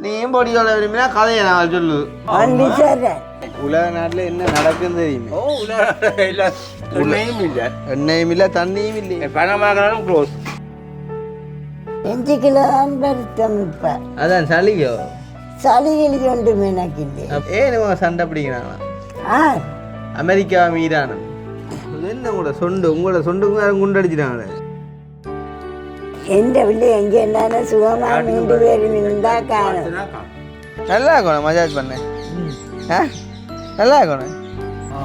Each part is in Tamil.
நீயும் பொடி சொல்ல விரும்பினா கதையை நான் சொல்லு. உலக நாட்டில் என்ன நடக்குன்னு தெரியுமே. எண்ணெயும் இல்லை தண்ணியும் இல்லை. பணமாகணும் க்ளோஸ் 5 கிலோ வருத்தம். இப்போ அதான் சளியோ சளிகள் ஒன்றுமே எனக்கு இல்லை. ஏன் சண்டை பிடிக்கிறாங்களா? அமெரிக்கா மீதானம் என்ன உங்களோட சொண்டுங்க குண்டடிச்சிட்டாங்களே. எந்த பிள்ளை எங்கே என்ன சுகமா 3 பேரும் இருந்தா காணும். நல்லா இருக்கணும் மஜாஜ் பண்ணேன். நல்லா இருக்கணும்.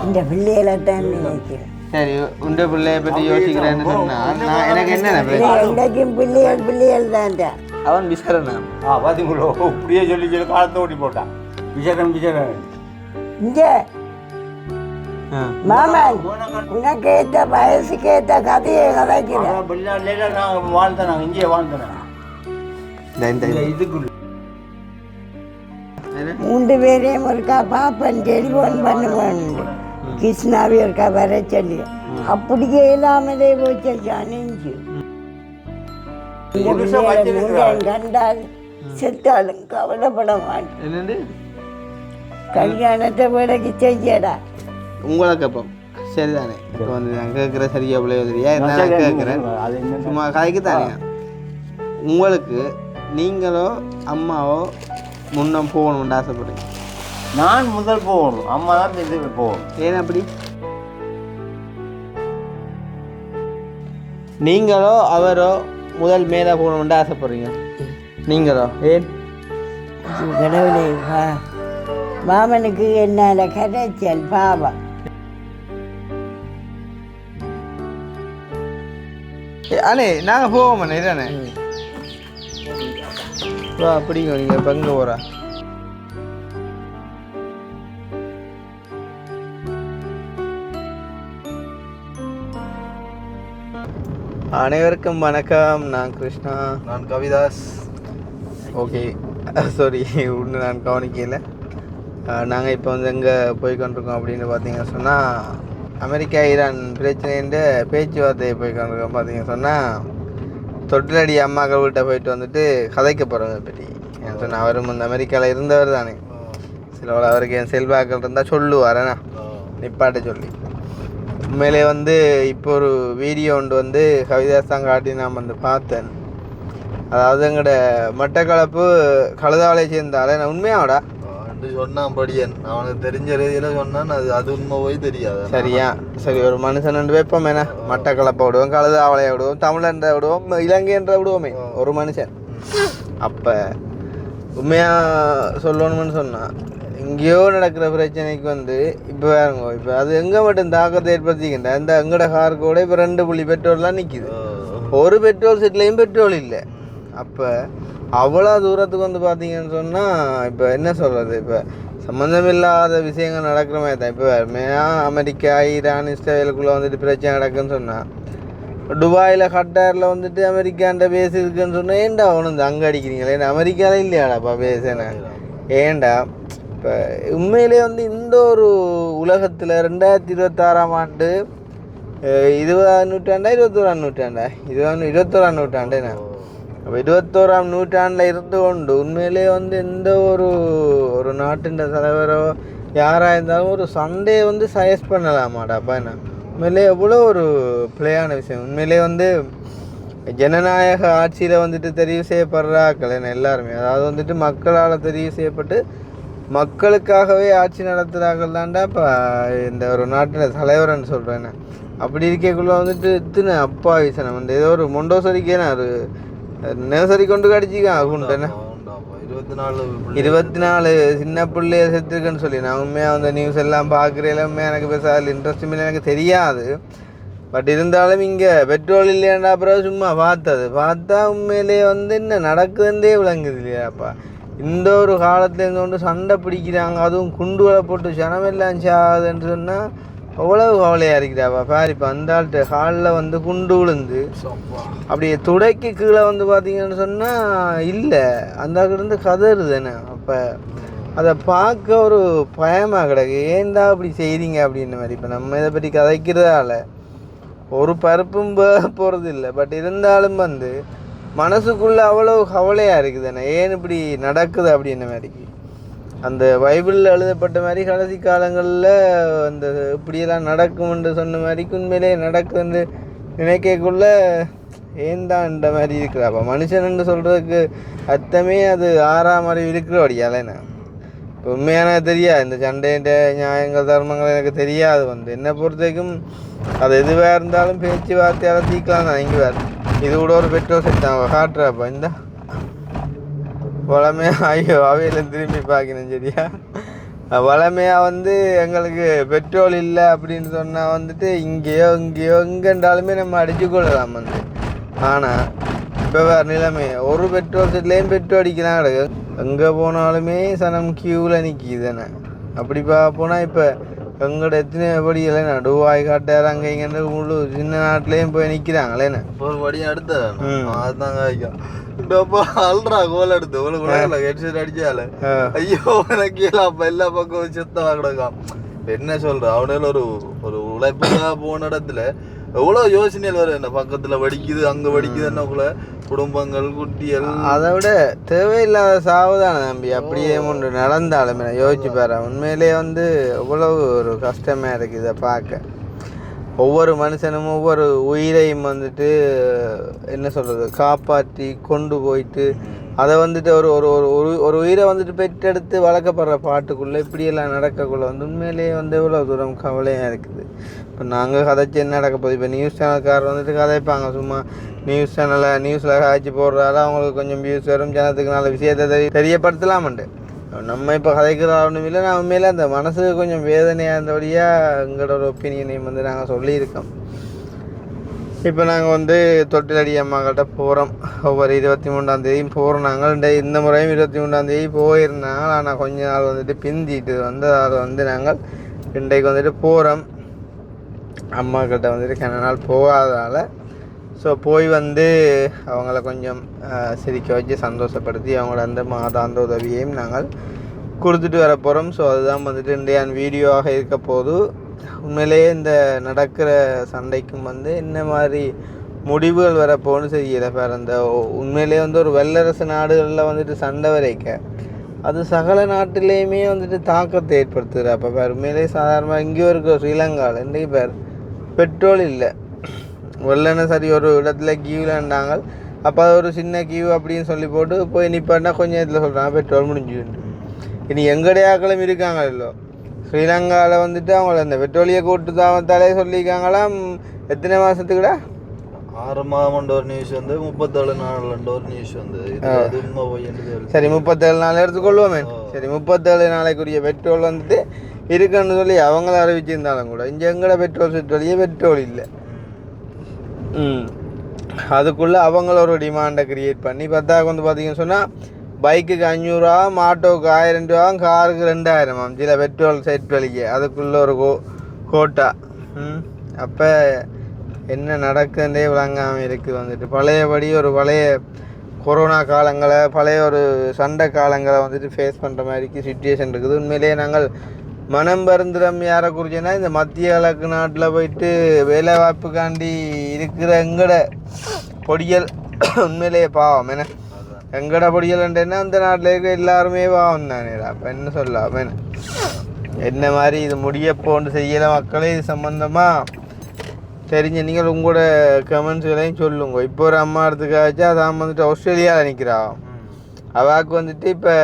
இந்த பிள்ளைகளை தான் நினைக்கிறேன். சரி உண்ட பிள்ளைய பற்றி யோசிக்கிறேன்னு சொன்னா நான் எனக்கு என்ன எங்கேயும் பிள்ளைகள் தான்டா. அவன் விசாரணா பார்த்தீங்களோ இப்படியே சொல்லி காலத்தை ஓட்டி போட்டான். விசாரணை இங்க மாமன் உனக்கு ஏற்ற வயசுக்கு ஏற்ற கதையை கதைக்கிறேன். வெளிநாட்டில நான் வாழ்ந்தேன், நாங்கள் இங்கேயே வாழ்ந்தேன். இதுக்குள்ள 3 பேரையும் ஒருக்கா பாப்பன் டெலிஃபோன் பண்ணுவேன். கிருஷ்ணாவி ஒருக்கா வர சொல்லி அப்படியே இல்லாமலே போச்சு அணிஞ்சு. கண்டால் செத்தாலும் கவலைப்பட மாட்டேன். கல்யாணத்தை விடக்கு செய்யடா உங்களுக்கு அப்பம் சரிதானே. இப்போ வந்து நான் கேட்குற சரியா பிள்ளையோ தெரியா என்ன கேட்குறேன் சும்மா கதைக்கு தானே. உங்களுக்கு நீங்களோ அம்மாவோ முன்னம் போகணும்னு ஆசைப்படுறீங்க? நான் முதல் போகணும், அம்மா தான் இது போகணும். ஏன் அப்படி? நீங்களோ அவரோ முதல் மேலே போகணும்னு ஆசைப்படுறீங்க? நீங்களோ ஏன்? கடவுளே மாமனுக்கு என்னால் கரைச்சல் பாவம். அண்ணே நாங்கள் போவோம் அண்ணே இதானே வா அப்படிங்க நீங்கள் பங்கு போகிறா. அனைவருக்கும் வணக்கம். நான் கிருஷ்ணா. நான் கவிதாஸ். ஓகே சாரி ஒன்று நான் கவனிக்கல. நாங்கள் இப்போ வந்து எங்கே போய்கொண்டிருக்கோம் அப்படின்னு பார்த்தீங்கன்னு சொன்னால் அமெரிக்கா ஈரான் பிரச்சனைன்ற பேச்சுவார்த்தையை போய்கொண்டிருக்கோம். பார்த்தீங்கன்னு சொன்னால் தொட்டிலடி அம்மாக்கள் வீட்டை போயிட்டு வந்துட்டு கதைக்க போகிறவங்க பற்றி ஏன்னு சொன்னால் அவரும் வந்து அமெரிக்காவில் இருந்தவர் தானே. சில அவருக்கு என் செல்வாக்கள் இருந்தால் சொல்லுவாரேண்ணா நிப்பாட்ட சொல்லி. உண்மையிலே வந்து இப்போ ஒரு வீடியோ ஒன்று வந்து கவிதாஸ் தான் காட்டி நான் வந்து பார்த்தேன். அதாவது எங்களோட மட்டக்களப்பு கழுதாவளையை சேர்ந்தாலே நான் உண்மையாவடா சொன்னான் படியன் அவனுக்கு தெரிஞ்ச ரீதியில் சொன்னான். அது உண்மை போய் தெரியாது. சரியா சரி ஒரு மனுஷன் ரெண்டு வைப்போம் என்ன மட்டக்களப்பை விடுவோம், கழுதாவளையை விடுவோம், தமிழன்ற விடுவோம், இலங்கைன்ற விடுவோமே ஒரு மனுஷன். அப்போ உண்மையாக சொல்லணும்னு சொன்னான் எங்கேயோ நடக்கிற பிரச்சனைக்கு வந்து இப்போ வேறுங்க இப்போ அது எங்கே மட்டும் தாக்கத்தை ஏற்படுத்திக்கின்ற இந்த எங்கட கார் கூட இப்போ 2 புள்ளி பெட்ரோல்லாம் நிற்கிது. ஒரு பெட்ரோல் செட்லேயும் பெட்ரோல் இல்லை. அப்போ அவ்வளோ தூரத்துக்கு வந்து பார்த்தீங்கன்னு சொன்னால் இப்போ என்ன சொல்கிறது, இப்போ சம்மந்தமில்லாத விஷயங்கள் நடக்கிற மாதிரி தான். இப்போ மெயினாக அமெரிக்கா ஈரான் இஸ்ரேலுக்குள்ளே வந்துட்டு பிரச்சனை நடக்குன்னு சொன்னால் துபாயில் கட்டாரில் வந்துட்டு அமெரிக்காண்ட பேஸ் இருக்குன்னு சொன்னால் ஏன்டா ஒன்று அங்கே அடிக்கிறீங்களே ஏன்னா அமெரிக்காவில் இல்லையாடாப்பா பேசுனே ஏன்டா. இப்போ உண்மையிலே வந்து இந்த ஒரு உலகத்தில் 2026ஆம் ஆண்டு 20ஆம் நூற்றாண்டா 21ஆம் நூற்றாண்டா 21ஆம் நூற்றாண்டுண்ணா. அப்போ 21ஆம் நூற்றாண்டில் இருந்து கொண்டு உண்மையிலே வந்து எந்த ஒரு நாட்டின் தலைவரோ யாராக இருந்தாலும் ஒரு சண்டையை வந்து சஜஸ்ட் பண்ணலாமாடாப்பா என்ன. உண்மையிலே எவ்வளோ ஒரு பிள்ளையான விஷயம். உண்மையிலே வந்து ஜனநாயக ஆட்சியில் வந்துட்டு தெரிவு செய்யப்படுறாக்கள் என்ன எல்லாருமே அதாவது வந்துட்டு மக்களால் தெரிவு செய்யப்பட்டு மக்களுக்காகவே ஆட்சி நடத்துகிறார்கள் தாண்டா இப்போ இந்த ஒரு நாட்டில் தலைவர்னு சொல்கிறேன். அப்படி இருக்கக்குள்ளே வந்துட்டு இத்தனை அப்பா வீசனம் வந்து ஏதோ ஒரு மொண்டோசரிக்கேனா ஒரு நர்சரி கொண்டு கடிச்சிக்கான் ஆகுண்டேண்ணே 24 சின்ன பிள்ளைய செத்துருக்குன்னு சொல்லி நான் உண்மையாக அந்த நியூஸ் எல்லாம் பார்க்குறேன். உண்மையாக எனக்கு பேச அதில் இன்ட்ரெஸ்ட் இல்லை எனக்கு தெரியாது. பட் இருந்தாலும் இங்கே பெட்ரோல் இல்லையாண்டா அப்புறம் சும்மா பார்த்தா உண்மையிலே வந்து என்ன நடக்குதுன்றே விளங்குது இல்லையாப்பா. இந்த ஒரு காலத்துலேருந்து கொண்டு சண்டை பிடிக்கிறாங்க, அதுவும் குண்டுகளை போட்டு ஜனமெல்லாம் சாகுதுன்னு சொன்னால் அவ்வளவு கவலையாக இருக்கிறாப்பா. பாரு இப்போ அந்த ஆள்கிட்ட காலில் வந்து குண்டு விழுந்து அப்படியே துடைக்கு கீழே வந்து பார்த்தீங்கன்னு சொன்னால் இல்லை அந்த இருந்து கதறுதுண்ணே. அப்போ அதை பார்க்க ஒரு பயமாக கிடக்கு. ஏன்டா அப்படி செய்கிறீங்க அப்படின்ற மாதிரி. இப்போ நம்ம இதை பற்றி கதைக்கிறதால ஒரு பருப்பும் போகிறது இல்லை. பட் இருந்தாலும் வந்து மனசுக்குள்ளே அவ்வளோ கவலையாக இருக்குதுண்ணே, ஏன் இப்படி நடக்குது அப்படின்ன மாதிரிக்கு. அந்த பைபிளில் எழுதப்பட்ட மாதிரி கடைசி காலங்களில் அந்த இப்படியெல்லாம் நடக்கும்னு சொன்ன மாதிரிக்கு உண்மையிலே நடக்குதுன்னு நினைக்கக்குள்ள ஏன் தான் இந்த மாதிரி இருக்கிறாப்பா மனுஷன்னு சொல்கிறதுக்கு அர்த்தமே அது ஆறாம் அறிவு இருக்கிறபடியாலேண்ணா. இப்போ உண்மையான தெரியாது இந்த சண்டைன்ற நியாயங்கள் தர்மங்கள் எனக்கு தெரியாது. என்னை பொறுத்த வரைக்கும் அது எதுவாக இருந்தாலும் பேச்சுவார்த்தையால் தீக்கலாம் தான். இங்கே வேறு இது கூட ஒரு பெட்ரோல் செட்டாங்க காட்டுறாப்பா இந்த வளமையாக ஐயோ அவையில் திரும்பி பார்க்கணும் சரியா. வளமையாக எங்களுக்கு பெட்ரோல் இல்லை அப்படின்னு சொன்னால் இங்கேயோ எங்கேன்றாலுமே நம்ம அடித்து கொள்ளலாம் ஆனால் இப்போ வேறு நிலைமை ஒரு பெட்ரோல் செட்லேயும் பெட்ரோல் அடிக்கலாம் கிடக்கு. எங்கே போனாலுமே சனம் கியூவில் நிற்கிதுதானே. அப்படி போனால் இப்போ எங்களோட எத்தனை படி இல்லைண்ணா டுபாய் காட்டார் அங்கே இங்கே முழு சின்ன நாட்டிலையும் போய் நிற்கிறாங்களேண்ணே. ஒரு படியும் அடுத்தாங்க அதுதாங்க வைக்கும் டப்பா அல்றா கோல் எடுத்து ஒரு கூட ஹெட்செட் அடிச்சால ஐயோ எனக்கு எல்லா பக்கம் செத்தவா கிடக்கான். என்ன சொல்ற அவனால ஒரு உழைப்புக்காக போன இடத்துல எவ்வளோ யோசனைகள் வரும். என்ன பக்கத்தில் வடிக்குது அங்கே வடிக்குது என்னக்குள்ள குடும்பங்கள் குட்டிகள் அதை விட தேவையில்லாத சாவுதானே தம்பி. அப்படியே ஒன்று நடந்தாலுமே யோசிச்சு பாரு உண்மையிலே எவ்வளவு ஒரு கஷ்டமாக இருக்குது இதை பார்க்க. ஒவ்வொரு மனுஷனும் ஒவ்வொரு உயிரையும் என்ன சொல்கிறது காப்பாற்றி கொண்டு போயிட்டு அதை ஒரு ஒரு ஒரு ஒரு உயிரை பெற்றெடுத்து வளர்க்கப்படுற பாட்டுக்குள்ளே இப்படியெல்லாம் நடக்கக்குள்ளே உண்மையிலேயே எவ்வளோ தூரம் கவலையாக இருக்குது. இப்போ நாங்கள் கதைச்சி என்ன நடக்க போகுது. இப்போ நியூஸ் சேனல்காரர் கதைப்பாங்க சும்மா நியூஸில் காய்ச்சி போடுறதால அவங்களுக்கு கொஞ்சம் வியூஸ் வரும், ஜனத்துக்கு நல்ல விஷயத்தை தெரியப்படுத்தலாமண்டு. நம்ம இப்போ கதைக்கிற ஒன்றும் இல்லை. நான் உண்மையில அந்த மனசுக்கு கொஞ்சம் வேதனையாக இருந்தபடியாக எங்களோட ஒரு ஒப்பீனியனையும் நாங்கள் சொல்லியிருக்கோம். இப்போ நாங்கள் தொட்டிலடி அம்மாக்கிட்ட போகிறோம். ஒவ்வொரு 23ஆம் போகிறோம். நாங்கள் இந்த முறையும் 23ஆம் போயிருந்தாங்க. ஆனால் கொஞ்ச நாள் பிந்திட்டு அதை நாங்கள் இன்றைக்கு போகிறோம். அம்மாக்கிட்ட கன நாள் போகாததால் ஸோ போய் அவங்கள கொஞ்சம் சிரிக்க வச்சு சந்தோஷப்படுத்தி அவங்களோட அந்த மாதாந்த உதவியையும் நாங்கள் கொடுத்துட்டு வர போகிறோம். ஸோ அதுதான் இன்றைய வீடியோவாக இருக்க போது. உண்மையிலேயே இந்த நடக்கிற சண்டைக்கும் என்ன மாதிரி முடிவுகள் வரப்போன்னு தெரியல. வேறு அந்த உண்மையிலேயே ஒரு வல்லரசு நாடுகளில் சண்டை வரைக்க அது சகல நாட்டிலேயுமே தாக்கத்தை ஏற்படுத்துகிற. அப்போ வேறு உண்மையிலேயே சாதாரணமாக இங்கேயும் இருக்க ஸ்ரீலங்காவில் இன்றைக்கு பேர் பெட்ரோல் இல்லை. வெள்ளன சரி ஒரு இடத்துல கியூவில்ண்டாங்க. அப்போ அது ஒரு சின்ன கியூ அப்படின்னு சொல்லி போட்டு போய் நிப்பாட்டினா கொஞ்சம் இதில் சொல்கிறாங்க பெட்ரோல் முடிஞ்சுட்டு. இனி எங்கடையாக்களும் இருக்காங்க இல்லை ஸ்ரீலங்காவில் அவங்கள இந்த பெட்ரோலிய கூட்டு தாவத்தாலே சொல்லியிருக்காங்களாம். எத்தனை மாதத்துக்குடா 6 மாதம் ஒரு நியூஸ் 37 நாள் ஒரு நியூஸ் சரி 37 நாள் எடுத்துக்கொள்வோமே. சரி 37 நாளைக்குரிய பெட்ரோல் இருக்குன்னு சொல்லி அவங்கள அறிவிச்சிருந்தாலும் கூட இங்கே எங்கட பெட்ரோல் செட்ரோலியே பெட்ரோல் இல்லை. அதுக்குள்ளே அவங்கள ஒரு டிமாண்டை க்ரியேட் பண்ணி பத்தாக்கு பார்த்தீங்கன்னு சொன்னால் பைக்குக்கு 500 ரூபா, ஆட்டோவுக்கு 1000 ரூபா, காருக்கு 2000 சில பெட்ரோல் செட் வலிக்கு அதுக்குள்ளே ஒரு கோட்டா. அப்போ என்ன நடக்குதுன்றே விளங்காமல் இருக்குது. பழையபடி ஒரு பழைய கொரோனா காலங்களை பழைய ஒரு சண்டை காலங்களை ஃபேஸ் பண்ணுற மாதிரிக்கு சுச்சுவேஷன் இருக்குது. உண்மையிலேயே நாங்கள் மனம் பருந்துரம் யாரை குறிச்சுன்னா இந்த மத்திய கிழக்கு நாட்டில் போயிட்டு வேலை வாய்ப்புக்காண்டி இருக்கிற எங்கட பொடியல் உண்மையிலேயே பாவம். ஏன்னா எங்கட பொடியல்ன்றேன்னா அந்த நாட்டில் இருக்க எல்லாருமே பாவம் தானே. அப்போ என்ன சொல்லலாம் என்ன மாதிரி இது முடியப்போன்னு செய்யலை மக்களே. இது சம்மந்தமாக தெரிஞ்ச நீங்கள் உங்களோட கமெண்ட்ஸ்களையும் சொல்லுங்க. இப்போ ஒரு அம்மா எடுத்துக்காச்சு அதான் ஆஸ்திரேலியாவில் நிற்கிறான். அவாக்கு இப்போ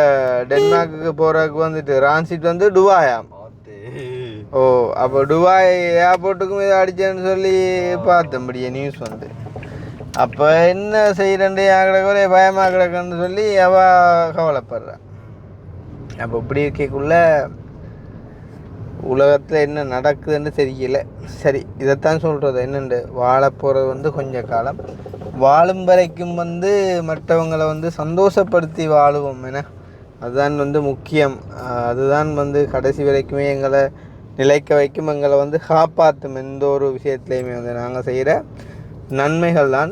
டென்மார்க்கு போகிறதுக்கு ரான்சிட் டுபாயாம். ஓ அப்போ டுபாய் ஏர்போர்ட்டுக்கும் இதை அடிச்சேன்னு சொல்லி பார்த்தபடியே நியூஸ் அப்போ என்ன செய்கிறேன்டே கிடக்கே பயமாக கிடக்குன்னு சொல்லி அவள் கவலைப்படுறான். அப்போ இப்படி இருக்கக்குள்ள உலகத்தில் என்ன நடக்குதுன்னு தெரியல. சரி இதைத்தான் சொல்கிறது என்னென்று வாழ போகிறது கொஞ்சம் காலம் வாழும் வரைக்கும் மற்றவங்களை சந்தோஷப்படுத்தி வாழுவோம். என அதுதான் முக்கியம். அதுதான் கடைசி வரைக்குமே எங்களை நிலைக்க வைக்கும், எங்களை காப்பாற்றும். எந்த ஒரு விஷயத்துலையுமே நாங்கள் செய்கிற நன்மைகள் தான்.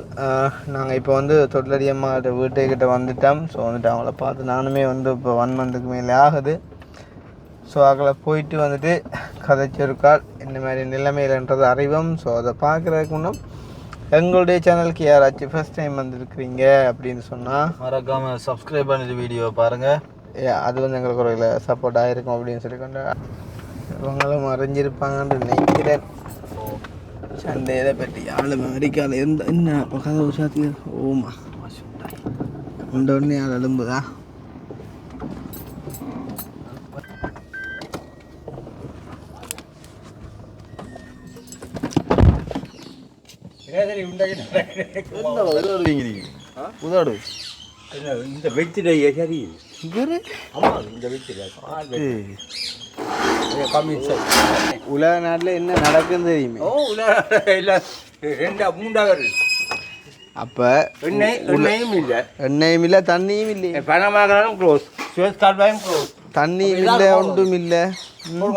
நாங்கள் இப்போ தொட்டிலடி அம்மா வீட்டுக்கிட்ட வந்துட்டோம். ஸோ அவங்கள பார்த்து நானுமே இப்போ 1 மந்த்துக்கு மேலே ஆகுது. ஸோ அதில் போயிட்டு கதைச்சிருக்காள் என்ன மாதிரி நிலைமையில்ன்றது அறிவோம். ஸோ அதை பார்க்குறதுக்கு முன்னும் எங்களுடைய சேனலுக்கு யாராச்சும் ஃபர்ஸ்ட் டைம் வந்திருக்கிறீங்க அப்படின்னு சொன்னால் மறக்காம சப்ஸ்கிரைப் பண்ணிட்டு வீடியோ பாருங்க. அது வந்து எங்களுக்கு ஒரு சப்போர்ட் ஆகிருக்கும் அப்படின்னு சொல்லிக்கொண்டு இவங்களும் அறிஞ்சிருப்பாங்கன்னு நினைக்கிறேன். சண்டையை பற்றி ஆள் அமெரிக்காவில் இருந்த என்ன இப்போ கதை சாத்தி ஓமா இந்த ஒன்று ஆள் எலும்புதா உதாடு இந்த வெச்சிட சரி ஆமாம் இந்த வெச்சிட உலக நாட்டில் என்ன நடக்குன்னு தெரியுமே. ஓ இல்லை 2-3 அப்போ எண்ணெயும் இல்லை எண்ணெயும் இல்லை தண்ணியும் இல்லை பணமாகலாம் க்ளோஸ் சுவேஸ் கால்வாயும் க்ளோஸ் தண்ணியும் இல்லை ஒன்றும் இல்லை.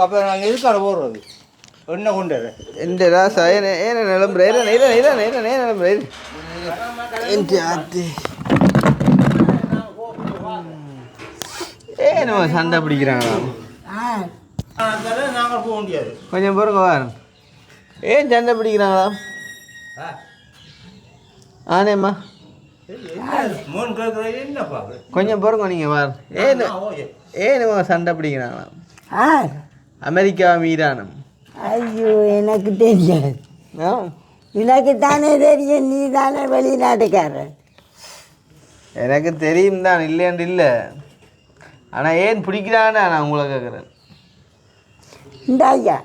அப்போ நாங்கள் எதுக்காக போடுறது எண்ணெய் கொண்டு എൻ്റെ രാസ ഏന നിലമ്പുറ നിലമ്പുറ എൻ്റെ ആത്തി ஏனோ சண்டை பிடிக்கிறாங்களா நாங்கள் போக முடியாது கொஞ்சம் பொறுங்க வாரு. ஏன் சண்டை பிடிக்கிறாங்களா? ஆனேம்மா என்னப்பா கொஞ்சம் பொறுங்க நீங்கள் வாரு. ஏன்னு சண்டை பிடிக்கிறாங்களா? அமெரிக்கா மீதானம். ஐயோ எனக்கு தெரியாது. ஆ எனக்கு தானே தெரியும், நீ தானே வெளிநாட்டுக்காரன். எனக்கு தெரியும் தான், இல்லைன்னு இல்லை. ஆனால் ஏன் பிடிக்கிறான்னு நான் உங்களை கேட்குறேன். இந்த ஐயா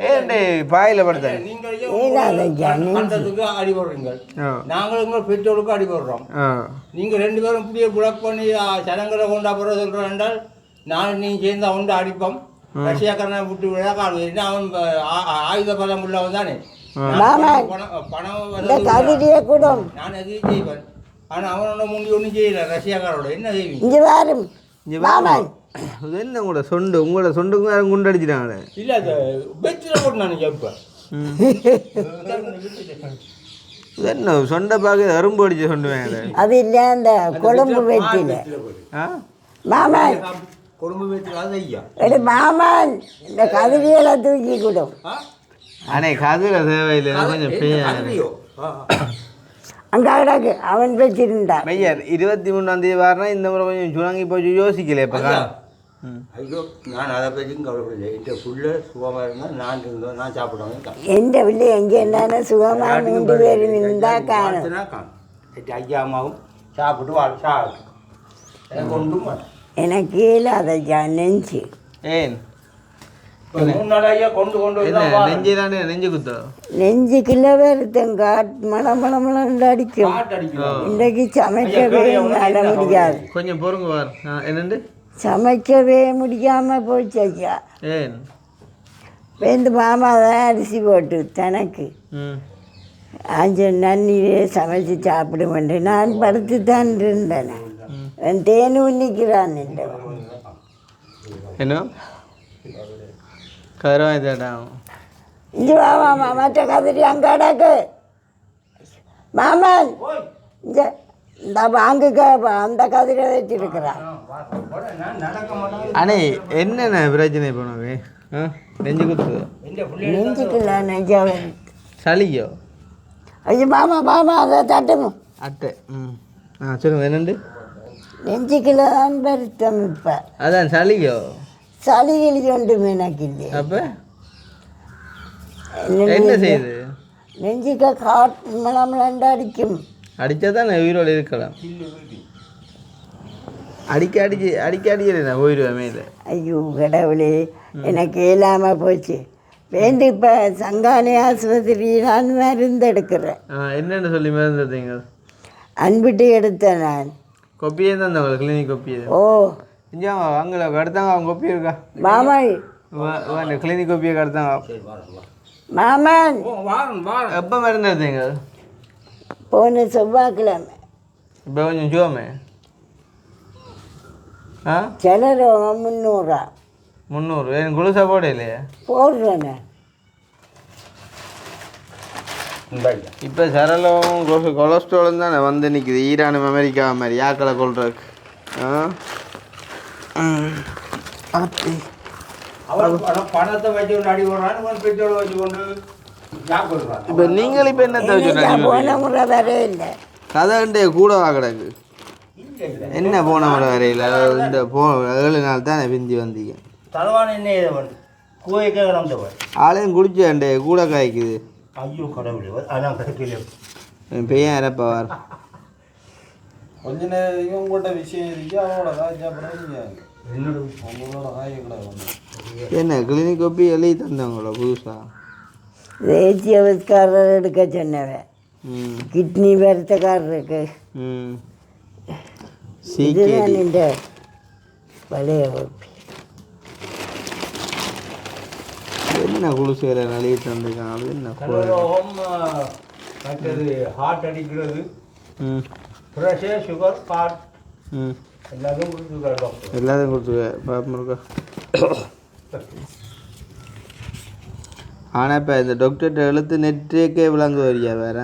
ஏன் பாயில் படுத்தேன் கண்டத்துக்கு அடிபடுறீங்க, நாங்கள் எங்கள் பெற்றோருக்கு அடிபடுறோம். நீங்கள் 2 பேரும் இப்படியே புலக் பண்ணி சடங்களை கொண்டா போகிற சொல்கிறோம் என்றால் நான் நீ சேர்ந்து அவன் அடிப்போம். ரஷ்யாக்காரனை விட்டு விழாக்காடு என்ன அவன் ஆயுத பலம் உள்ளவன் தானே. பணம் கவிதையை கூட நான் எதையும் செய்வேன். ஆனால் அவனோட முந்தி ஒன்றும் செய்யலை. ரஷ்யாக்காரோட என்ன செய்வீங்க? இங்கே வாரும் இது என்ன உங்களோட சொண்டு, உங்களோட சொண்டுக்கு யாரும் குண்டு அடிச்சிட்டாங்களே. இல்லை அது பெச்சில் போட்டு நான் கேட்பேன். இது என்ன சொண்டை பார்க்க அரும்பு அடிச்சு சொண்டுவேன். அது இல்லை அந்த கொழும்பு வெற்றில மாமன் கொழும்பு வெற்றில அது ஐயா எடு மாமன் இந்த கவிதையெல்லாம் தூக்கி கூடும். அண்ணே கதிர தேவையில்லை, கொஞ்சம் ஐயோ அங்கே கிடக்கு அவன் வச்சிருந்தான். மையர் 23ஆம் தேதி வரனா இந்த முறை கொஞ்சம் சுணங்கி போச்சு, யோசிக்கல இப்போ. ஐயோ நான் அதை பற்றியும் கவலைப்படலை. என் புள்ள சுகமாக இருந்தால் நான் இருந்தோம், நான் சாப்பிடுவேன். எந்த பிள்ளை எங்கே என்னன்னு சுகமாக 3 பேரும் இருந்தால் காணும். ஐயா அம்மாவும் சாப்பிட்டு எனக்கு ஒன்றும் எனக்கு இல்லாத நெஞ்சு ஏன் 3 நாள் ஐயா கொண்டு நெஞ்சிலானே நெஞ்சு குத்தம் நெஞ்சுக்குள்ள வருத்தங்க மளமளமளம் அடிக்கும். இன்றைக்கு சமைக்கவே நட முடியாது. கொஞ்சம் பொறுங்க வார். என்னண்டு சமைக்கவே முடியாமல் போச்சு ஐயா. ஏன் இந்த மாமா தான் அரிசி போட்டு தனக்கு 5 நன்னீரே சமைச்சு சாப்பிடுவேன். நான் படுத்து தான் இருந்தேன். தேன் உன்னிக்கிறான் என்ன கருவாய் தேடாம். இங்கே வா மாமா, மற்ற கதிரி அங்கே அடக்கு மாமன். இந்த வாங்குக்க அந்த கதிரை வச்சிருக்கிறான். அண்ணே என்னென்ன பிரச்சனை போனவே? நெஞ்சு குத்து நெஞ்சுக்குள்ள நெஞ்சாவே சளியோ? ஐயோ மாமா மாமா அதை தட்டுங்க அட்டை. சொல்லுங்க என்னண்டு? நெஞ்சுக்குள்ள தான் வருத்தம். இப்போ அதான் சளியோ? சளி கிளி ஒன்றும் எனக்கு இல்லை. அப்போ என்ன செய்யுது? நெஞ்சுக்க காற்று மளமளண்டு அடிக்கும். அடித்தா தான் நான் உயிரோடு இருக்கலாம். அடிக்க நான் போயிடுவேன் மேலே. ஐயோ கடவுளே, எனக்கு இல்லாமல் போச்சு. வேண்டு இப்போ சங்கானி ஆஸ்பத்திரி நான் மருந்து எடுக்கிறேன். என்னென்னு சொல்லி மருந்து எடுத்தீங்க? அன்பிட்டு எடுத்தேன் நான். கொப்பியே தான் உங்களுக்கு கிளினிக் கொப்பியே? ஓ இங்கே அங்கே எடுத்தாங்க. அவங்க கொப்பி இருக்கா மாமாய்? கிளினிக் கொப்பியை எடுத்தாங்க. மாமன் எப்போ மருந்து எடுத்தீங்க? போன செவ்வாய்க்கிழமை. இப்போ கொஞ்சம் ஜோமே சிலர் 300. 300 எனக்கு குளுசா போட இல்லையா? போடுறேண்ணே. இப்போ சரளம் கொலஸ்ட்ராலும் தானே வந்து நிற்குது. ஈரானும் அமெரிக்கா மாதிரி யாக்களை கொள்றதுக்கு. பணத்தை வச்சு கொண்டு அடி போடுறான்னு பெட்ரோல் வச்சு கொண்டு இப்போ நீங்கள் இப்போ என்ன போன முறை வரவே இல்லை. கதை கூடவா கிடக்கு என்ன போன முறை வரையில் இந்த 7 நாள் தான் பிந்தி வந்தீங்க தலைவான என்ன கூவைக்க கிடந்தவன் ஆளையும் குடிச்சேன்டே கூட காய்க்குது. ஐயோ கடவுளே அதான் கிடைக்கல பையன் இறப்பவார் கொஞ்ச நேரம் இவங்கள்ட்ட விஷயம் இருக்கு அவங்களோட காய்ச்சி அப்புறம் என்னோட உங்களோட காய் கூட என்ன கிளினிக் ஒப்பி எழுதி தந்தவங்களோ புதுசா தேசியவஸ்காரர் எடுக்க சொன்னவன். கிட்னி வருத்தக்காரருக்கு இதுதான் இந்த பழைய ஒப்பி. என்ன குழு சேர எழுதி தந்துருக்காங்க அது என்ன மற்றது ஹார்ட் அடிக்கிறது ப்ரெஷர் சுகர் ஹார்ட் எல்லாத்தையும் கொடுத்துருக்காரு டாக்டர். எல்லாத்தையும் கொடுத்துருக்க பாப்பா இருக்கா. ஆனால் இப்போ இந்த டாக்டர்கிட்ட எழுத்து நெட்டுக்கே விளங்கு வரியா வேற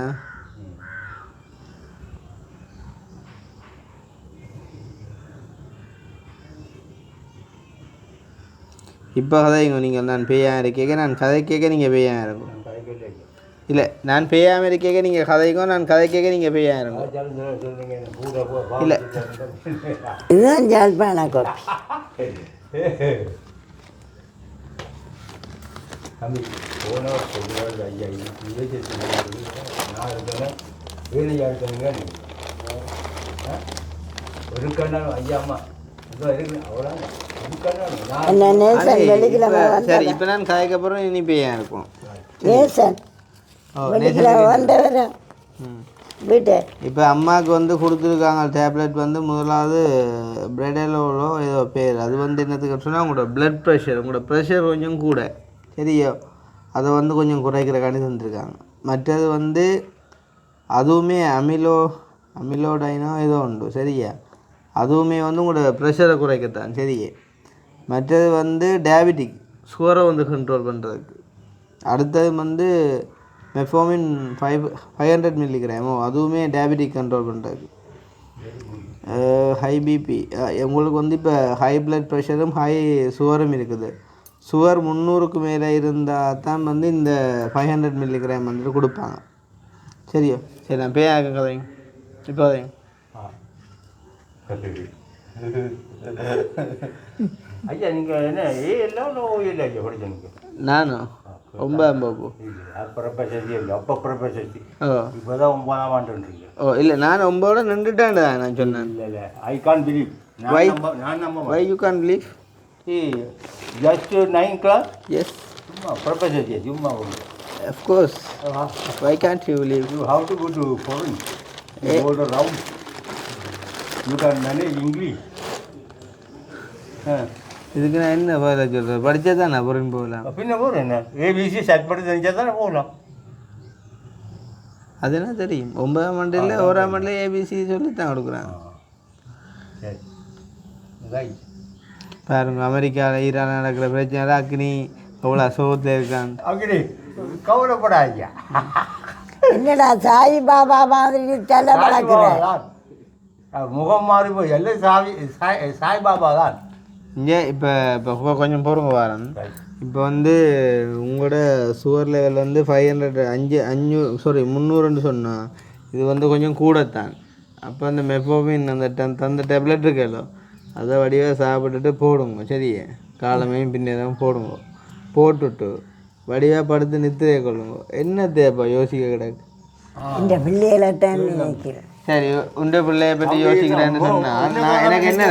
இப்போ கதைங்க நீங்கள் நான் பேயாக இருக்கேங்க நான் கதை கேட்க நீங்கள் பேயாக இருக்கும் இல்லை நான் பேயாமல் இருக்கேங்க நீங்கள் கதைக்கும் நான் கதை கேட்க நீங்கள் பேயாக இருக்கும் இல்லை இதுதான் ஜாழ்ப்பாண கோப்பி. தம்பி போனால் சொல்லுவார் ஐயா இது நான் இருக்கேன் வேலையாக இருக்கணுங்க ஒரு கண்ணாலும் ஐயா அம்மா இதோ இருக்கு அவ்வளோ சரி இப்போ நான் கதைக்கு அப்புறம் இனி பேயாக இருக்கும் வீட்டு இப்போ அம்மாவுக்கு வந்து கொடுத்துருக்காங்க டேப்லெட் வந்து முதலாவது பிரெடலோலோ ஏதோ பேர் அது வந்து என்னத்துக்கு சொன்னால் உங்களோட ப்ளட் ப்ரெஷர் உங்களோட ப்ரெஷர் கொஞ்சம் கூட சரியோ அதை வந்து கொஞ்சம் குறைக்கிறக்காண்டி தந்துருக்காங்க. மற்றது வந்து அதுவுமே அமிலோடைனோ ஏதோ உண்டு சரியா அதுவுமே வந்து உங்களோட ப்ரெஷரை குறைக்கத்தான் சரியே. மற்றது வந்து டயபெட்டிக் சுகரை வந்து கண்ட்ரோல் பண்ணுறதுக்கு. அடுத்தது வந்து மெஃபோமின் 500 மில்லிகிராமோ அதுவுமே டயபெட்டிக் கண்ட்ரோல் பண்ணுறதுக்கு. ஹை பிபி உங்களுக்கு வந்து இப்போ ஹை ப்ளட் ப்ரெஷரும் ஹை சுகரும் இருக்குது. சுகர் 300க்கு மேலே இருந்தால் தான் வந்து இந்த 500 மில்லிகிராம் வந்துட்டு கொடுப்பாங்க சரியோ. சரி நான் பேயாக கதைங்க இப்போ கதைங்க. ஐயா நீங்கள் என்ன எல்லாம் இல்லை ஐயா படிச்சனுக்கு நானும் 9ஆம் வகுப்பு. பிரபசக்தி இல்லை அப்போ பிரபசக்தி ஓ இப்போ தான் 9ஆம் ஆண்டுன்றீங்க. ஓ இல்லை நான் 9ஓட நின்றுட்டேன் நான் சொன்னேன். இல்லை இல்லை ஐ கான் பிலீவ் நான் நம்ப வை you can believe just 9th class எஸ் சும்மா பிரபசக்தி சும்மா of course why can't you believe you have to go to foreign you go around you can manage English. இதுக்கு நான் என்ன பதில் சொல்கிறேன் படித்தா தான் நான் பொருள் போகலாம். பின்ன போகிறேன் என்ன ஏபிசி செட் பண்ணி தெரிஞ்சால் தானே போகலாம். அது என்ன தெரியும் 9ஆம் ஆண்டில் 1ஆம் ஆண்டில் ஏபிசி சொல்லித்தான் கொடுக்குறாங்க. சரி ரைட் பாருங்க அமெரிக்காவில் ஈரான் நடக்கிற பிரச்சனை அக்னி எவ்வளோ சோகத்தில் இருக்கான். அக்னி கவலைப்படாதீங்க. என்னடா சாய் பாபா மாதிரி தலை வளர்க்குறேன் முகம் மாறி போய் எல்லாம் சாய்பாபா தான். இங்கே இப்போ கொஞ்சம் பொறுங்க வரேன். இப்போ வந்து உங்களோட சுகர் லெவல் வந்து 300ன்னு சொன்னால் இது வந்து கொஞ்சம் கூடத்தான். அப்போ அந்த மெஃபோமின் அந்த டேப்லெட் இருக்கല്ലോ அதை வடிவாக சாப்பிட்டுட்டு போடுங்க சரியே. காலமையும் பின்னேதான் போடுங்க. போட்டுட்டு வடிவாக படுத்து நித்திரையை கொள்ளுங்க. என்ன தேப்பா யோசிக்க கிடக்கு இந்த பிள்ளைகளைத்தான் நினைக்கிறேன். சரி உண்ட பிள்ளைய பற்றி யோசிக்கிறேன்னு சொன்னால் நான் எனக்கு என்ன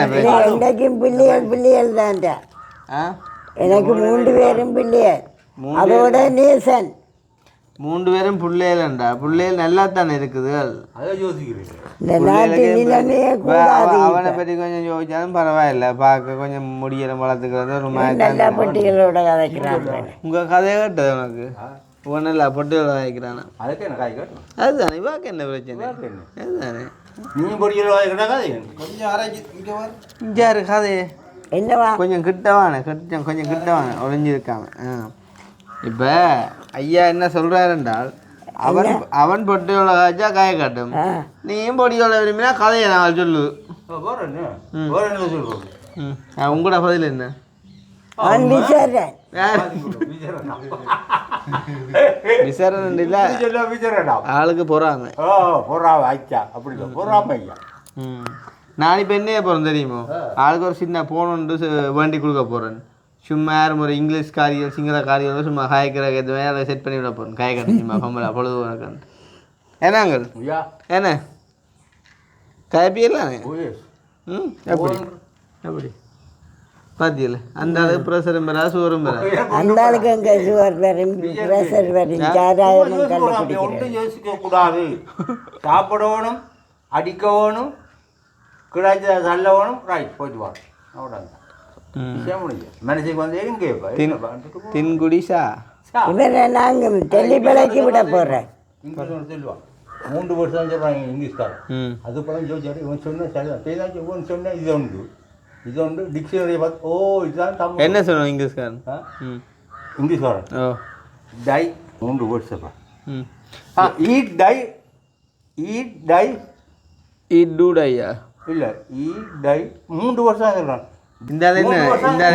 எனக்கும் பிள்ளைகள் தான்டா. எனக்கு 3 பேரும் பிள்ளைகள் அதோட நேசன் 3 பேரும் பிள்ளைகள்ண்டா. பிள்ளைகள் நல்லா தானே இருக்குது. அதை யோசிக்கிறேன். இந்த நாட்டு நிலைமையே அவனை பற்றி கொஞ்சம் யோசிச்சாலும் பரவாயில்ல. பார்க்க கொஞ்சம் முடியல வளர்த்துக்கிறது ஒரு நல்லா பட்டிகளோட கதைக்கிறாங்க. உங்கள் கதையை கேட்டது உனக்கு ஒன்றும் பொட்டுகளை வாய்க்கிறானா அதுக்கு என்ன காய் கட்டணும் அதுதானே. இவாக்கு என்ன பிரச்சனை அதுதானே. நீ பொடியில் வாய்க்கிட்டா காய் கொஞ்சம் அரைச்சி இங்கே வர இஞ்சாரு கதையே என்னவா கொஞ்சம் கிட்டவானே கொஞ்சம் கிட்டவானே ஒளிஞ்சிருக்காம. இப்போ ஐயா என்ன சொல்கிறாருன்றால் அவன் பொட்டியோட காய்ச்சா காய காட்டும். நீயும் பொடியோட விரும்பினா கதையை நான் சொல்லு. சொல்லுவோம் உங்களோட பதில் என்ன? அவன் விசாரணை யார் விசாரணை இல்லை சொல்ல விசாரணா ஆளுக்கு போகிறாங்க. பொறாம ஐயா அப்படி இல்லை பொறாம ஐயா. நான் இப்போ என்ன போகிறேன் தெரியுமோ, ஆளுக்கு ஒரு சின்ன போனோன்ட்டு வேண்டி கொடுக்க போகிறேன். சும்மா யாரும் ஒரு இங்கிலீஷ் காரியல் சிங்கள காரியல் சும்மா காய்க்கிற எதுவுமே அதை செட் பண்ணி விட போகிறேன். காய் கட்டிச்சுமா பொம்பளை பொழுது உனக்கு ஏன்னாங்க என்ன காய்ப்பியெல்லாம் எப்படி எப்படி பாத்தியல அந்த அளவுக்கு ப்ரெஷரும் பெறா சோறும் பெறா. அந்த ஆளுக்கு அங்கே சுகர் வரும் ப்ரெஷர் வரும் சாராயமும் கண்டுபிடிக்கிறேன். ஒன்றும் யோசிக்க கூடாது. சாப்பிடணும், அடிக்கணும், கிடைச்ச தள்ளவணும், ரைட் போயிட்டு வாங்க. அவ்வளோதான் விஷயம் முடிஞ்சு. மனசுக்கு வந்து எங்கே தின்குடிசா இவரை நாங்கள் தெல்லிப்பளைக்கு விட போகிறேன். சொல்லுவான் 3 வருஷம் சொல்கிறாங்க இங்கிலீஷ்காரன். அது படம் ஜோதிச்சாரு இவன் சொன்ன சரிதான் இவன் சொன்ன இது உண்டு டிக்ஷனரியை பார்த்து ஓ இதுதான் தமிழ். என்ன சொல்லுவோம் இங்கிலீஷ்காரன்? இங்கிலீஷ்காரன் ஓ டை 3 வருஷம் ஈட் டை ஈட் டூட் ஐயா இல்லை ஈட் டை 3 வருஷம் சொல்கிறான். இந்த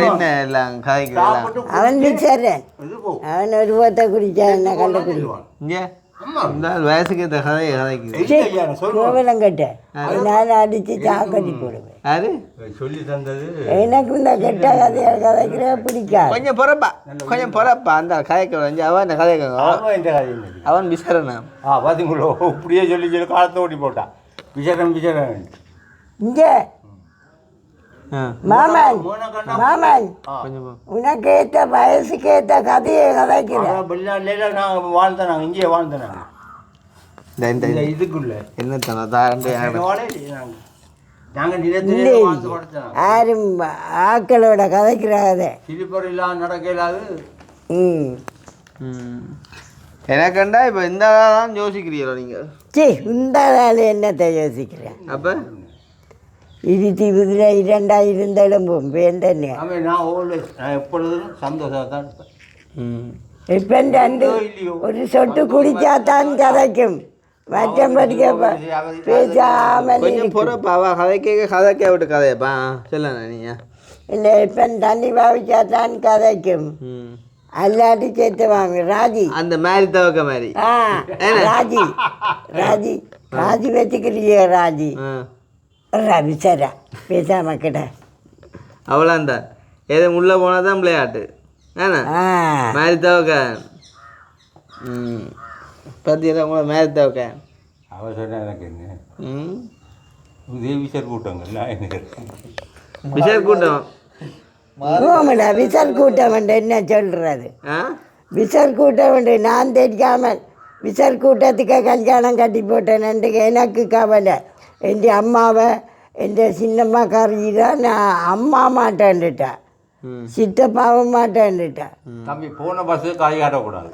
என்ன எல்லாம் காய்க்கலாம் அவன் பிச்சரன் அவன் ஒரு போத்தை குடிச்சா என்ன கண்டு குடிப்பான். இங்கே இந்த வயசுக்கு இந்த கதையை கதைக்கு கோவிலம் கட்ட நான் அடித்து சாக்கடி போடுவேன். யாரு சொல்லி தந்தது எனக்கு இந்த கெட்ட கதையை கதைக்கிற பிடிக்காது. கொஞ்சம் பொறப்பா அந்த கதைக்க வந்து அவன் கதைக்க அவன் விசாரணா பார்த்தீங்களோ இப்படியே சொல்லி காலத்தை ஓட்டி போட்டான். விசாரணை இங்கே மாமன் உனக்கு ஏற்ற வயசுக்கு ஏற்ற கதையை கதைக்கிறேன். வெளிநாட்டில நாங்கள் வாழ்ந்தோம். நாங்கள் இங்கேயே வாழ்ந்தோம். நாங்கள் இதுக்குள்ள என்ன தாரண்டு நாங்கள் யாரும் ஆக்களோட கதைக்கிற கதை சிலிப்பர் இல்லாமல் நடக்க இல்லாது. எனக்கண்டா இப்போ இந்த தான் யோசிக்கிறீங்களோ நீங்கள்? இந்த ஆள் என்னத்தை யோசிக்கிறேன்? அப்போ இருபத்தி 2000 இருந்தாலும் போவேன் தானே. நான் எப்பொழுதும் சந்தோஷமாக தான் இருப்பேன். இப்போ 2 ஒரு சொட்டு குடிச்சா தான் கதைக்கும். மற்றபடிக்க பேசாமல் கொஞ்சம் பொறப்பாவா கதைக்க விட்டு கதையப்பா சொல்லண்ணா நீங்கள் இல்லை. இப்போ தண்ணி பாவிச்சா தான் கதைக்கும். அல்லாட்டி சேர்த்து வாங்க ராஜி அந்த மாதிரி தவக்க மாதிரி ராஜி ராஜி ராஜி வச்சுக்கிறிய ராஜி விசாரா பேசாம கிட்ட அவ்வளோந்தா ஏதோ உள்ளே போனால் தான் விளையாட்டு ஏன்னா மாதிரி தவக்க பத்தியில் உங்களை மாதிரி தவக்க அவன் சொன்ன எனக்கு என்ன விசார் கூட்டங்கள் விசார் கூட்டம் விசால் கூட்டம் என்ன சொல்றது? விசால் கூட்டம் நான் தெரியாமல் விசால் கூட்டத்துக்கு கல்யாணம் கட்டி போட்டேன். எனக்கு கவலை. என் அம்மாவை என் சின்னம்மா கறிதான் நான் அம்மா மாட்டேன்னுட்டேன், சித்தப்பாவும் மாட்டேன்னுட்டேன். தம்பி போன பஸ்ஸு காய் காட்டக்கூடாது.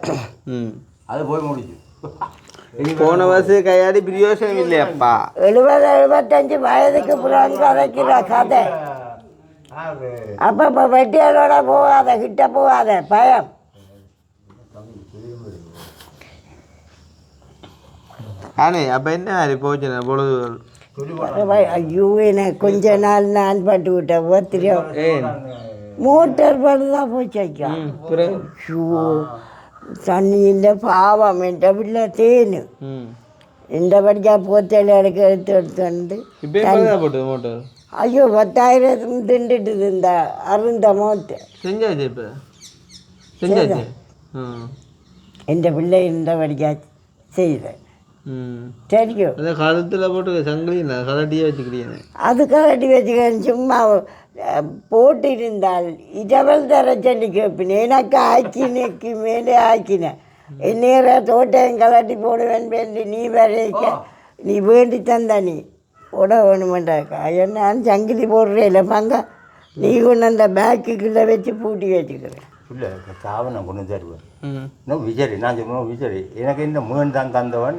அது போய் முடிச்சு போன பஸ்ஸு கையாடி பிரியோசனம் இல்லையாப்பா. 70-75 வயதுக்கு புறம் கதைக்கிற கதை. அப்போ வெட்டியாலோட போகாத, கிட்ட போகாத, பயம். ஆனே அப்போ என்ன மாதிரி போச்சுண்ணா பொழுது? ஐயோ எனக்கு கொஞ்ச நாள் நான் பட்டு விட்டேன். ஒத்திரியோ மோட்டர் படுதான் போச்சு. ஐயா ஐயோ தண்ணி இல்லை பாவம். என்ற பிள்ளை தேனு இந்த படிக்கா போத்தையில் எடுத்து வந்து மோட்டர் ஐயோ 10,000 திண்டுட்டுது இந்த அருந்த மோட்டை. செஞ்சாச்சு இப்போ செஞ்சாச்சு. எந்த பிள்ளை இந்த படிக்கா செய்கிறேன் தெரியும். அதை கழுத்தில் போட்டு சங்கிலி கலட்டியே வச்சுக்கிறீங்க. அது கலட்டி வச்சுக்கிறேன். சும்மா போட்டிருந்தால் இடவல் தர சொல்லி கேட்பினேன். எனக்கு ஆக்கினக்கு மேலே ஆக்கினேன். நேர தோட்டம் கலட்டி போடுவேன் வேண்டி நீ வரைக்க நீ வேண்டி தந்தா நீ போட வேணுமெண்டாக்கா. நான் சங்கிலி போடுறேன் பங்க நீ கொண்டு அந்த பேக்குக்குள்ளே வச்சு பூட்டி வச்சுக்கிறேன். இல்லை சாவை நான் கொண்டு தருவேன். இன்னும் விஜய் நான் சொல்லுவேன் விஜய் எனக்கு இந்த முகன் தான் தந்தவன்.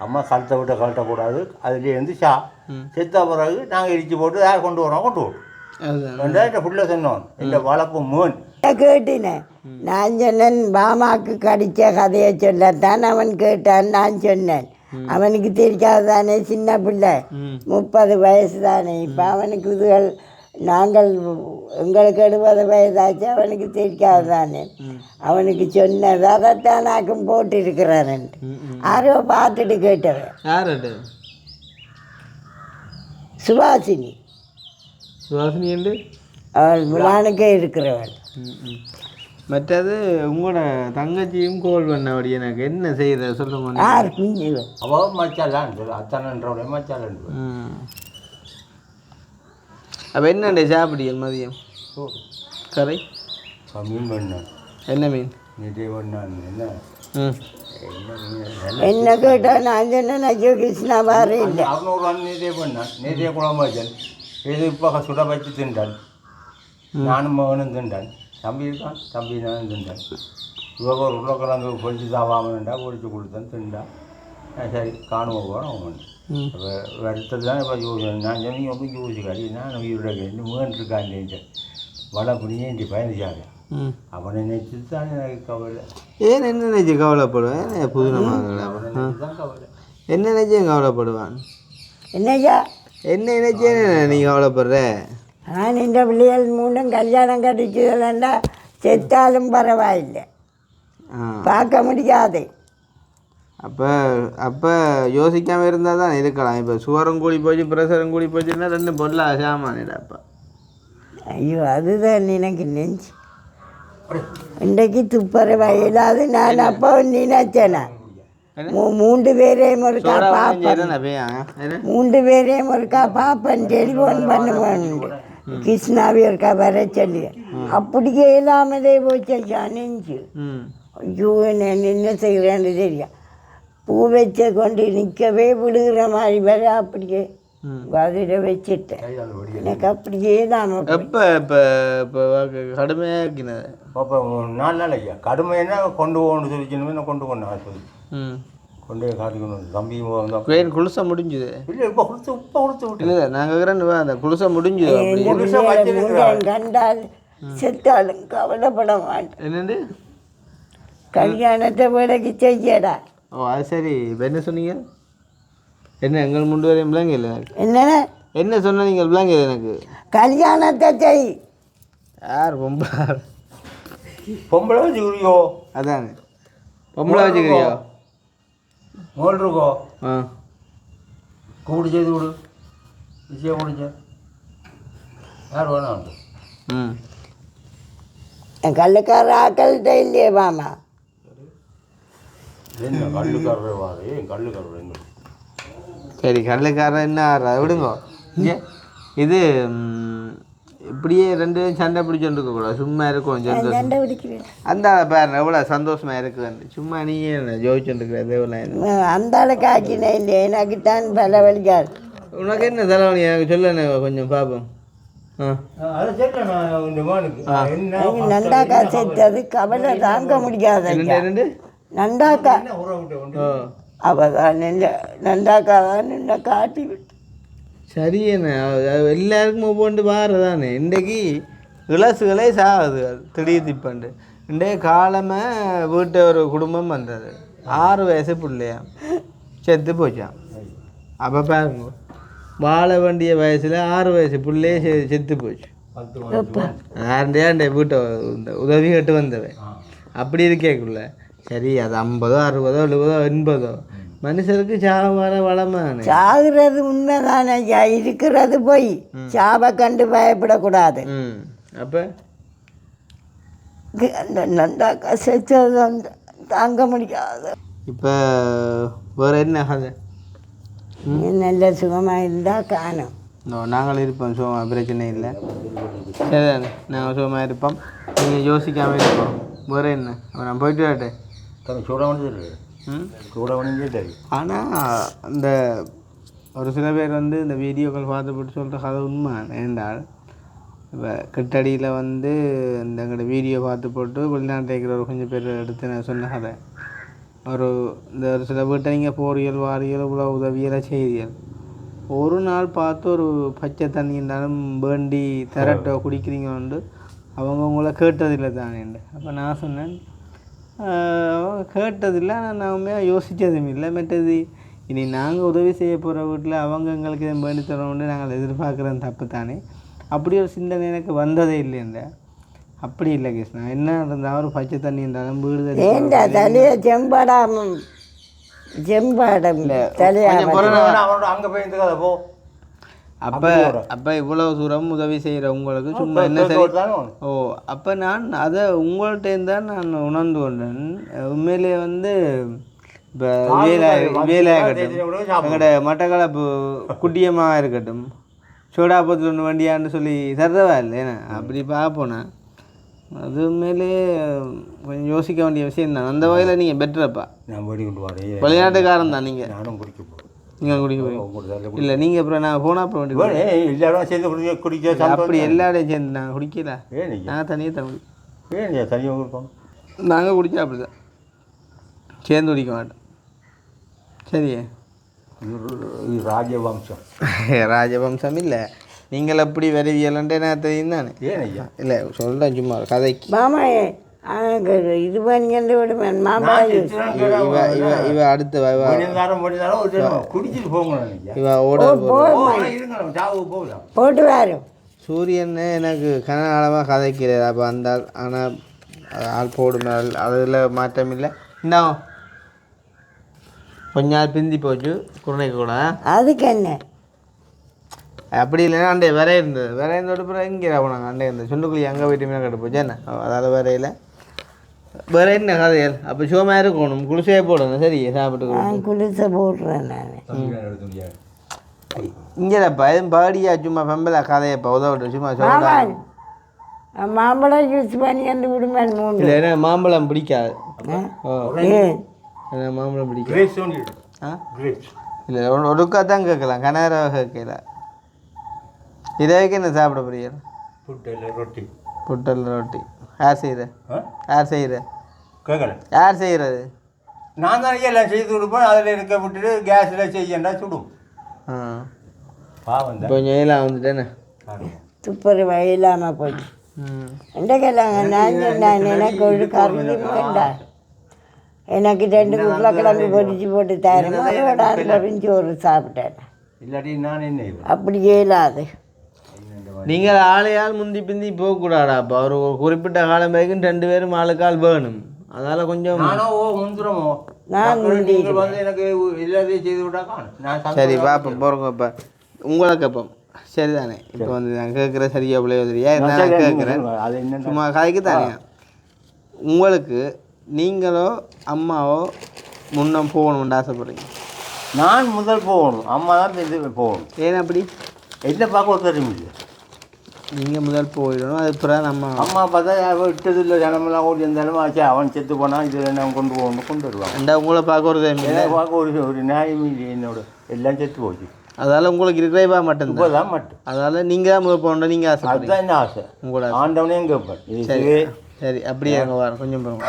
அம்மா கழுத்தை விட்ட கழட்டக்கூடாது. அதுலேருந்து செத்த பிறகு நாங்கள் இடிச்சு போட்டு யார் கொண்டு வரோம் கொண்டு வரும் என்ற புள்ள சொன்னோம். இந்த வளர்ப்பு முகன் கேட்டினேன். நான் சொன்னேன் பாமாவுக்கு கடித்த கதையை சொல்லத்தான் அவன் கேட்டான். நான் சொன்னேன் அவனுக்கு தெரியாதானே, சின்ன பிள்ளை 30 வயசு தானே. இப்போ அவனுக்கு இதுகள் நாங்கள் எங்களுக்கு 70 வயதாச்சு அவனுக்கு தெரியாது தானே. அவனுக்கு சொன்னது அதைத்தான் நாக்கும் போட்டிருக்கிறான். யாரோ பார்த்துட்டு கேட்டவன். யார் சுபாசினி. சுவாசினி என்று அவள் முலானுக்கே இருக்கிறவள். மற்றது உங்களோட தங்கச்சியும் கோல் பண்ண அப்படி எனக்கு என்ன செய்யற சொல்லுங்க. யார் குஞ்சு அவள் மச்சாலான் அத்தனன்றோட மச்சாலன். அப்போ என்னண்டே சாப்பிடியல் மதியம் கரை மீன் பண்ணேன். என்ன மீன்? நீட்டே பண்ணான். என்ன என்ன கேட்டால் நான் சொன்னேன் ஐயோ கிருஷ்ணா பாரு இல்லை 600 ரன் நீட்டே பண்ணான். நீட்டே குழம்பு வச்சேன். இது இப்போ சுட வச்சு திண்டான். நானும் மகனும் திண்டான். தம்பி இருக்கான். தம்பி நானும் திண்டான். இவங்க ஒரு உருளைக்கிழங்கு பொறிச்சு சாவாமண்டா பொறிச்சு கொடுத்தேன் திண்டான். சரி காணுவோம் போகிறோம் அவன் வருத்தது தான். இப்போ யோசி நான் சொன்னீங்க ஒன்றும் யோசிக்காது. நான் உயிரோட இன்னும் முகன்றிருக்கான்னு வள புனியே இன்றைக்கு பயணிச்சாங்க. அவனை நினைச்சு தான் எனக்கு கவலை. ஏன் என்ன நினைச்சு கவலைப்படுவேன்? புதுனமாக தான் கவலை. என்ன நினைச்சு கவலைப்படுவான்? என்னையா என்ன நினைச்சே நீ கவலைப்படுற? நான் இந்த பிள்ளைகள் 3 கல்யாணம் கட்டிச்சதுலண்டா செத்தாலும் பரவாயில்லை, பார்க்க முடியாது. அப்போ யோசிக்காமல் இருந்தால் தான் இருக்கலாம். இப்போ சுவரம் கூடி போச்சு ப்ரெஷரும் கூடி போச்சுன்னா 2 பொருளா சாமானிடாப்பா. ஐயோ அதுதான் எனக்கு நெஞ்சு. இன்றைக்கு துப்புற வயலாது நான் அப்போ நினைச்சேனா 3 பேரையும் ஒருக்கா பார்ப்பேன், 3 பேரையும் ஒருக்கா பார்ப்பேன், டெலிஃபோன் பண்ணுவேன், கிருஷ்ணாவி ஒருக்கா வர சொல்லி. அப்படியே இல்லாமலே போச்சா நெஞ்சு. ஐயோ என்ன செய்கிறேன்னு தெரியும். பூ வச்ச கொண்டு நிற்கவே விழுகிற மாதிரி வர அப்படியே அதில் வச்சுட்டேன். எனக்கு அப்படியே தான் எப்போ இப்போ இப்போ கடுமையாக்கினது. அப்போ 4 நாள் ஐயா கடுமைன்னா கொண்டு போகணும்னு சொல்லிக்கணுமே. நான் கொண்டு போனேன் சொல்லி கொண்டு போய் காட்டிக்கணும். தம்பி ட்ரெயின் குளிசை முடிஞ்சுது. இல்லை இப்போ கொடுத்து விட்டு இல்லை நாங்கள் அந்த குளிசை முடிஞ்சுது. கண்டால் செத்தாலும் கவலைப்பட மாட்டேன். என்னண்டு கல்யாணத்தை விலைக்கு செய்யடா. ஓ அது சரி. இப்போ என்ன சொன்னீங்க? என்ன எங்கள் 3 வரையும் பிள்ளைங்க இல்லை என்ன என்ன சொன்ன நீங்கள் பிள்ளைங்க எனக்கு கல்யாணத்தை செய். யார் பொம்பளை வச்சுக்கிறியோ? அதானே பொம்பளை வச்சுக்கிறியோ? மோல் இருக்கோ? கூப்பிட்டு செய்து கொடு. விஷயம் முடிஞ்ச யார் வேணாம். கல்லுக்கார ஆக்கள்கிட்ட இல்லையே மாமா. என்ன கல்லுக்காரரே வாரு கல்லுக்காரர் என்ன? சரி கல்லுக்காரன் என்ன ஆடுறா விடுங்க. இது இப்படியே 2 பேரும் சண்டை பிடிச்சோன்னு இருக்கக்கூடாது. சும்மா இருக்கும் சண்டை பிடிக்கிறேன். அந்த பேர் எவ்வளோ சந்தோஷமாக இருக்குதுன்னு சும்மா நீங்கள் ஜோதிச்சுட்டு இருக்கிற அந்த அளவுக்கு ஆக்கினே இல்லையே. எனக்கு தான் தலைவலிக்காது. உனக்கு என்ன தலைவலி எனக்கு சொல்ல கொஞ்சம் பார்ப்போம். நண்டாக்கா சேர்த்தது கவலை தாங்க முடியாது. நண்டாக்கா அவதான் நண்டாக்கா தான் என்ன காட்டி விட்டு. சரி என்ன எல்லாருக்கும் ஒவ்வொன்று பாருதானே. இன்றைக்கு இளசுகளே சாகுது திடீர் திப்பண்டு. இன்றைய காலமே வீட்டை ஒரு குடும்பம் வந்தது 6 வயசு பிள்ளையா செத்து போச்சான். அப்போ பாருங்க வாழ வேண்டிய வயசில் 6 வயசு பிள்ளையே செத்து போச்சு. யாருண்டையாண்டே வீட்டை உதவி கேட்டு வந்தவன் அப்படி இருக்கேக்குள்ள. சரி அது 50, 60, 70, 80 மனுஷருக்கு சாவு வர வளமான சாகுறது உண்மைதானே. இருக்கிறது போய் சாவை கண்டு பயப்படக்கூடாது. அப்போ நண்டாக்கா செத்தது தாங்க முடியாது. இப்போ வேற என்ன கதை? நல்ல சுகமாக இருந்தால் காணும். நாங்கள் இருப்போம் சுகமாக, பிரச்சனை இல்லை. சரிதானே நாங்கள் சுகமாக இருப்போம். நீங்கள் யோசிக்காமல் இருப்போம். வேறு என்ன நான் போயிட்டு வரட்டேன். ஆனால் அந்த ஒரு சில பேர் இந்த வீடியோக்கள் பார்த்துப்பட்டு சொல்கிற கதை உண்மை ஏண்டால் இப்போ கிட்டடியில் இந்த எங்களோட வீடியோ பார்த்து போட்டு வெளிநாட்டில் இருக்கிற ஒரு கொஞ்சம் பேர் எடுத்து நான் சொன்ன கதை. ஒரு சில வீட்டை நீங்கள் போறியல் வாரியல் இவ்வளோ உதவியெல்லாம் செய்தியல் ஒரு நாள் பார்த்து ஒரு பச்சை தண்ணி இருந்தாலும் வேண்டி திரட்டோ குடிக்கிறீங்க அவங்க உங்களை கேட்டதில்லை தானே. அப்போ நான் சொன்னேன் கேட்டதில்லை. ஆனால் நான் உண்மையாக யோசித்ததும் இல்லை. மற்றது இனி நாங்கள் உதவி செய்ய போகிற வீட்டில் அவங்க எங்களுக்கு இதை வேண்டி தரோம்னு நாங்கள் எதிர்பார்க்குறது தப்பு தானே. அப்படி ஒரு சிந்தனை எனக்கு வந்ததே இல்லைன்ற அப்படி இல்லை கிருஷ்ணா என்ன இருந்தால் ஒரு பச்சை தண்ணி இருந்தாலும் வீடு ஏண்டா தலையை செம்பாடாம செம்பாடம் தலையா அவனோட அங்கே போய் இந்த கதை போ அப்போ இவ்வளோ தூரம் உதவி செய்கிற உங்களுக்கு சும்மா என்ன சரி ஓ அப்போ நான் அதை உங்கள்கிட்ட தான் நான் உணர்ந்து கொண்டேன் உண்மையிலே வந்து இப்போ வேலையாகட்டும் எங்களோட மட்டக்களப்பு குட்டியமாக இருக்கட்டும் சோடாபத்தில் ஒன்று வண்டியான்னு சொல்லி தர்றவா இல்லை ஏன்னா அப்படி பார்ப்போனா அது உண்மையிலே கொஞ்சம் யோசிக்க வேண்டிய விஷயம் தான் அந்த வகையில் நீங்கள் பெட்டரப்பா நான் ஓடி கொண்டு வரேன் விளையாட்டுக்காரன் தான் நீங்கள் நானும் குடிக்க போகிறேன் நீங்கள் குடிக்க போய் இல்லை நீங்கள் அப்புறம் நான் போனால் அப்புறம் வண்டி எல்லாரும் சேர்ந்து குடிக்க அப்படி எல்லாரையும் சேர்ந்து நாங்கள் குடிக்கல ஏன் நாங்கள் தனியாக தண்ணி ஏன் தனியாக கொடுப்போம் நாங்கள் குடித்தா அப்படி தான் சேர்ந்து குடிக்க மாட்டோம் சரியே இது ராஜவம்சம் ராஜவம்சம் இல்லை நீங்கள் எப்படி வருவியலன்ட்டு நான் தெரியும் தானே ஏன் ஐயா இல்லை சொல்கிறேன் சும்மா கதைக்கு மாமா இது பண்ணிட்டு விடுவேன் மாமா இவ அடுத்து குடிச்சிட்டு போங்க இவ ஓட போட்டு வரும் சூரியன் எனக்கு கனகாலமாக கதைக்கிறார் அப்போ அந்த ஆனால் ஆள் போடும் அதில் மாற்றம் இல்லை இன்னும் கொஞ்ச நாள் பிந்தி போச்சு குருணைக்கு கூட அதுக்கு என்ன அப்படி இல்லைன்னா அண்டே விரை இருந்தது விரை இருந்தோட பிறகு இங்கே போனாங்க அண்டே இருந்தது சுண்டுக்குழி அங்கே போயிட்டு மீன் கட்டு போச்சு என்ன அதாவது வரையில் வேற என்ன கதைகள் அப்போ சோமாக இருக்கணும் குளிசையே போடணும் சரி சாப்பிட்டு குளிசை போடுறேன் நான் இங்கேப்பா எதுவும் பாடியா சும்மா பெம்பலா கதையப்பா உதவிட்டு சும்மா சொல்லுவாங்க மாம்பழம் ஜூஸ் பண்ணிட்டு விடுவேன் மூணு இல்லை ஏன்னா மாம்பழம் பிடிக்காது ஏன் ஏன்னா மாம்பழம் பிடிக்காது இல்லை ஒடுக்கா தான் கேட்கலாம் கனகராக கேட்கல இதை வைக்க என்ன சாப்பிட புரியல ரொட்டி புட்டல் ரொட்டி யார் செய்கிற யார் செய்கிற கேட்கல யார் செய்கிறது நான் தான் எல்லாம் செய்து கொடுப்பேன் அதில் இருக்க விட்டுட்டு கேஸில் செய்யண்டா சுடும் ஆ பாவம் கொஞ்சம் ஏலாம் வந்துட்டேன்னு துப்புரவு இல்லாமல் போச்சு எந்த கேளாங்க நான் சொன்னேன் எனக்கு ஒரு கறி வேண்டாம் எனக்கு 2 உருளைக்கிழங்கு பொரிச்சு போட்டு தரேன் அதோட அதில் சோறு சாப்பிட்டேன் இல்லாட்டி நான் என்ன அப்படி இயலாது நீங்கள் ஆளையால் முந்தி பிந்தி போகக்கூடாடாப்பா ஒரு குறிப்பிட்ட காலம் வரைக்கும் 2 பேரும் ஆளுக்கால் வேணும் அதனால் கொஞ்சம் நானோ முந்துறமோ நான் வந்து எனக்கு எல்லாத்தையும் செய்து விட்டாக்கா நான் சரி பார்ப்போம் போகிறோங்க இப்போ உங்களுக்கு அப்பம் சரிதானே இப்போ வந்து நான் கேட்குற சரியா பிள்ளையோ தெரியா நான் கேட்குறேன் சும்மா கதைக்கு தானே உங்களுக்கு நீங்களோ அம்மாவோ முன்ன போகணும்னு ஆசைப்படுறீங்க நான் முதல் போகணும் அம்மா தான் இது போகணும் ஏன் அப்படி என்ன பார்க்க தெரியும் இல்லை நீங்கள் முதல் போயிடணும் அது பிறகு நம்ம அம்மா பார்த்தா விட்டது இல்லை ஜனமெல்லாம் ஓடி இருந்தாலும் ஆச்சு அவன் செத்து போனால் இதில் நான் கொண்டு போகணும் கொண்டு வருவாங்க அந்த உங்களை பார்க்க ஒரு பார்க்க ஒரு நியாயம் இல்லை என்னோட எல்லாம் செத்து போச்சு அதால் உங்களுக்கு இருக்கிறவா மட்டும்தான் இப்போதான் மட்டும் அதால் நீங்கள் தான் முதல் போகணும் நீங்கள் ஆசைப்படுறீங்க அதுதான் என்ன ஆசை உங்களோட ஆண்டவனையும் கேட்பேன் சரி சரி அப்படியே அங்கே வர கொஞ்சம் போங்க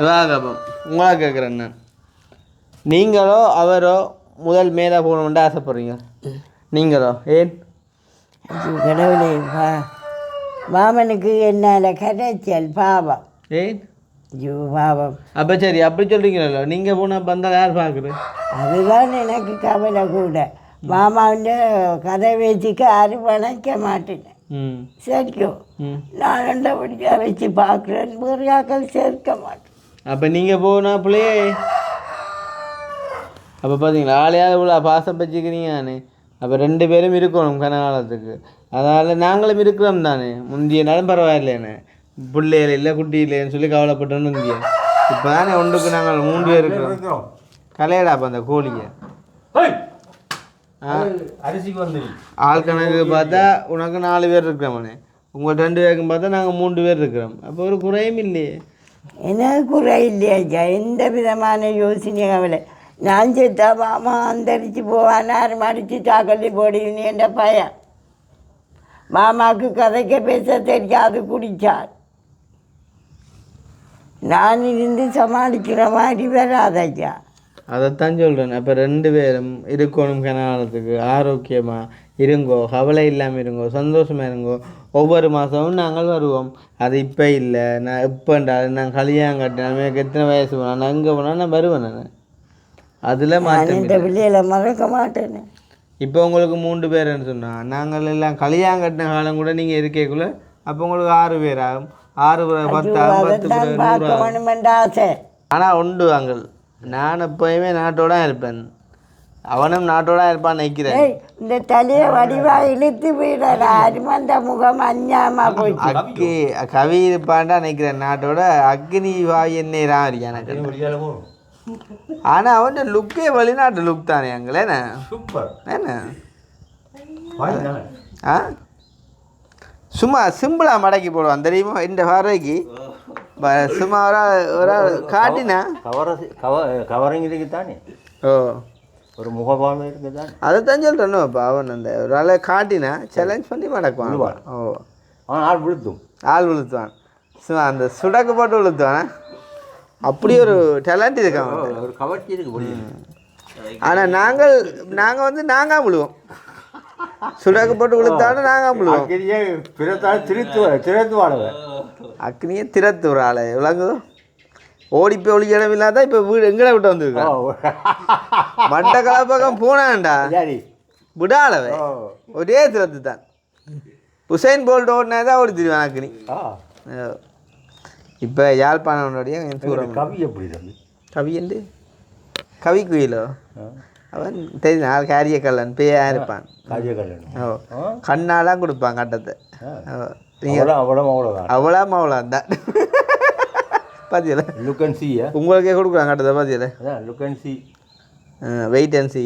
இதாக கேட்போம் உங்களா கேட்குறேன் நான் நீங்களோ அவரோ முதல் மேலே போகணுன்ட்டு ஆசைப்படுறீங்க நீங்களோ ஏன் கடவுளே மாமனுக்கு என்னால் கரைச்சல் பாவம் ஏன் ஐயோ பாவம் அப்போ சரி அப்படி சொல்கிறீங்களோ நீங்கள் போனால் வந்தால் யார் பார்க்குறது அதுதான் எனக்கு கவலை கூட மாமாவின் கதை வச்சுக்கு யாரும் வளைக்க மாட்டேன் ம் சரிக்கும் நான் ரெண்டபடியாக வச்சு பார்க்குறேன் முறையாக்கள் சேர்க்க மாட்டேன் அப்போ நீங்கள் போனால் பிள்ளையே அப்போ பார்த்தீங்களா ஆளையாவது இவ்வளோ பாசம் வச்சுக்கிறீங்க நானே அப்போ 2 பேரும் இருக்கணும் கனகாலத்துக்கு அதனால் நாங்களும் இருக்கிறோம் தானே முந்திய நாளும் பரவாயில்லைண்ணே பிள்ளைகள் இல்லை குட்டி இல்லைன்னு சொல்லி கவலைப்பட்டோன்னு இங்கே இப்போ தானே ஒன்றுக்கு நாங்கள் 3 பேர் இருக்கிறோம் கலையடாப்பா அந்த கோழியை அரிசிக்கு வந்து ஆள் கணக்கு பார்த்தா உனக்கு 4 பேர் இருக்கிறோம்ண்ணே உங்கள் 2 பேருக்கும் பார்த்தா நாங்கள் 3 பேர் இருக்கிறோம் அப்போ ஒரு குறையும் இல்லையே எனக்கு குறை இல்லையா எந்த விதமான யோசனை கவலை நான் செத்தா மாமா அந்தரிச்சு போவான் யாரும் அடித்து சாக்கள்ளி போடுவீன்னு என்ற பையன் மாமாவுக்கு கதைக்க பேச தெரியாது குடித்தார் நான் இருந்து சமாளிக்கிற மாதிரி வராதையா அதைத்தான் சொல்கிறேன் அப்போ 2 பேரும் இருக்கணும் கனகாலத்துக்கு ஆரோக்கியமாக இருங்கோ கவலை இல்லாமல் இருங்கோ சந்தோஷமாக இருங்கோ ஒவ்வொரு மாதமும் நாங்கள் வருவோம் அது இப்போ இல்லை நான் இப்போண்டா நான் கல்யாணம் கட்டினேன் எனக்கு எத்தனை வயசு போனால் நான் எங்கே போனால் நான் வருவேன் நான் அதில் மாட்டேன் இந்த பிள்ளைகளை மறக்க மாட்டேன்னு இப்போ உங்களுக்கு 3 பேருன்னு சொன்னால் நாங்கள் எல்லாம் கல்யாணம் கட்டின காலம் கூட நீங்கள் இருக்கக்குள்ள அப்போ உங்களுக்கு 6 பேர் ஆகும் 6 10 10 பார்க்க வேணுமென்ற ஆசை. ஆனால் உண்டு அங்கள் நான் எப்போயுமே நாட்டோட இருப்பேன் அவனும் நாட்டோட இருப்பான்னு நினைக்கிறேன். இந்த தலையை வடிவா இழுத்து போயிடாத அருமந்த முகம் அஞ்சாமா போச்சு. அக்கி கவி இருப்பான்டா நினைக்கிறேன் நாட்டோட. அக்னி வாய் என்ன எனக்கு. ஆனால் அவன் லுக்கே வெளிநாட்டு லுக் தானே அங்களேண்ணே. சூப்பர் என்ன ஆ சும்மா சிம்பிளாக மடக்கி போடுவான் தெரியுமா இந்த பார்வைக்கு. சும்மா ஒரு காட்டினா கவரிங் இருக்கு தானே. ஓ ஒரு முகபாவம் இருக்குது தானே. அதைத்தான் சொல்கிறேன்னு இப்போ அவன் அந்த ஒரு ஆளை காட்டினா சேலஞ்ச் பண்ணி மடக்குவான். ஓ ஆள் விழுத்தும் ஆள் விழுத்துவான். சும்மா அந்த சுடக்கு போட்டு விழுத்துவான். அப்படி ஒரு டேலண்ட் இருக்கான். ஒரு கவர்ச்சி இருக்கு. ஆனால் நாங்கள் வந்து நாங்கள் விழுவோம். சுடக்கு போட்டு விழுத்தாலும் நாங்கள் விழுவோம். அக்னியே திறத்து ஒரு ஆளை விளங்குதோ. ஓடி போய் ஒளி இடம் இல்லாத இப்போ வீடு எங்கட விட்டு வந்துருக்கோம். மட்ட கலப்பக்கம் போனான்டா விடாளவே ஒரே திறத்து தான். உசைன் போல்ட் ஓடினா தான் ஓடி திருவான் அக்னி. இப்போ யாழ்ப்பாணனுடைய கவி எப்படி கவி என்று கவி குயிலோ அவன் தெரியும். நாள் காரிய கல்லன் பேயா இருப்பான். ஓ கண்ணாலாம் கொடுப்பான் கட்டத்தை. அவ்வளோ தான் பாத்தியல. உங்களுக்கே கொடுக்குறாங்க கட்டத்தை பாத்தியல. Wait and see.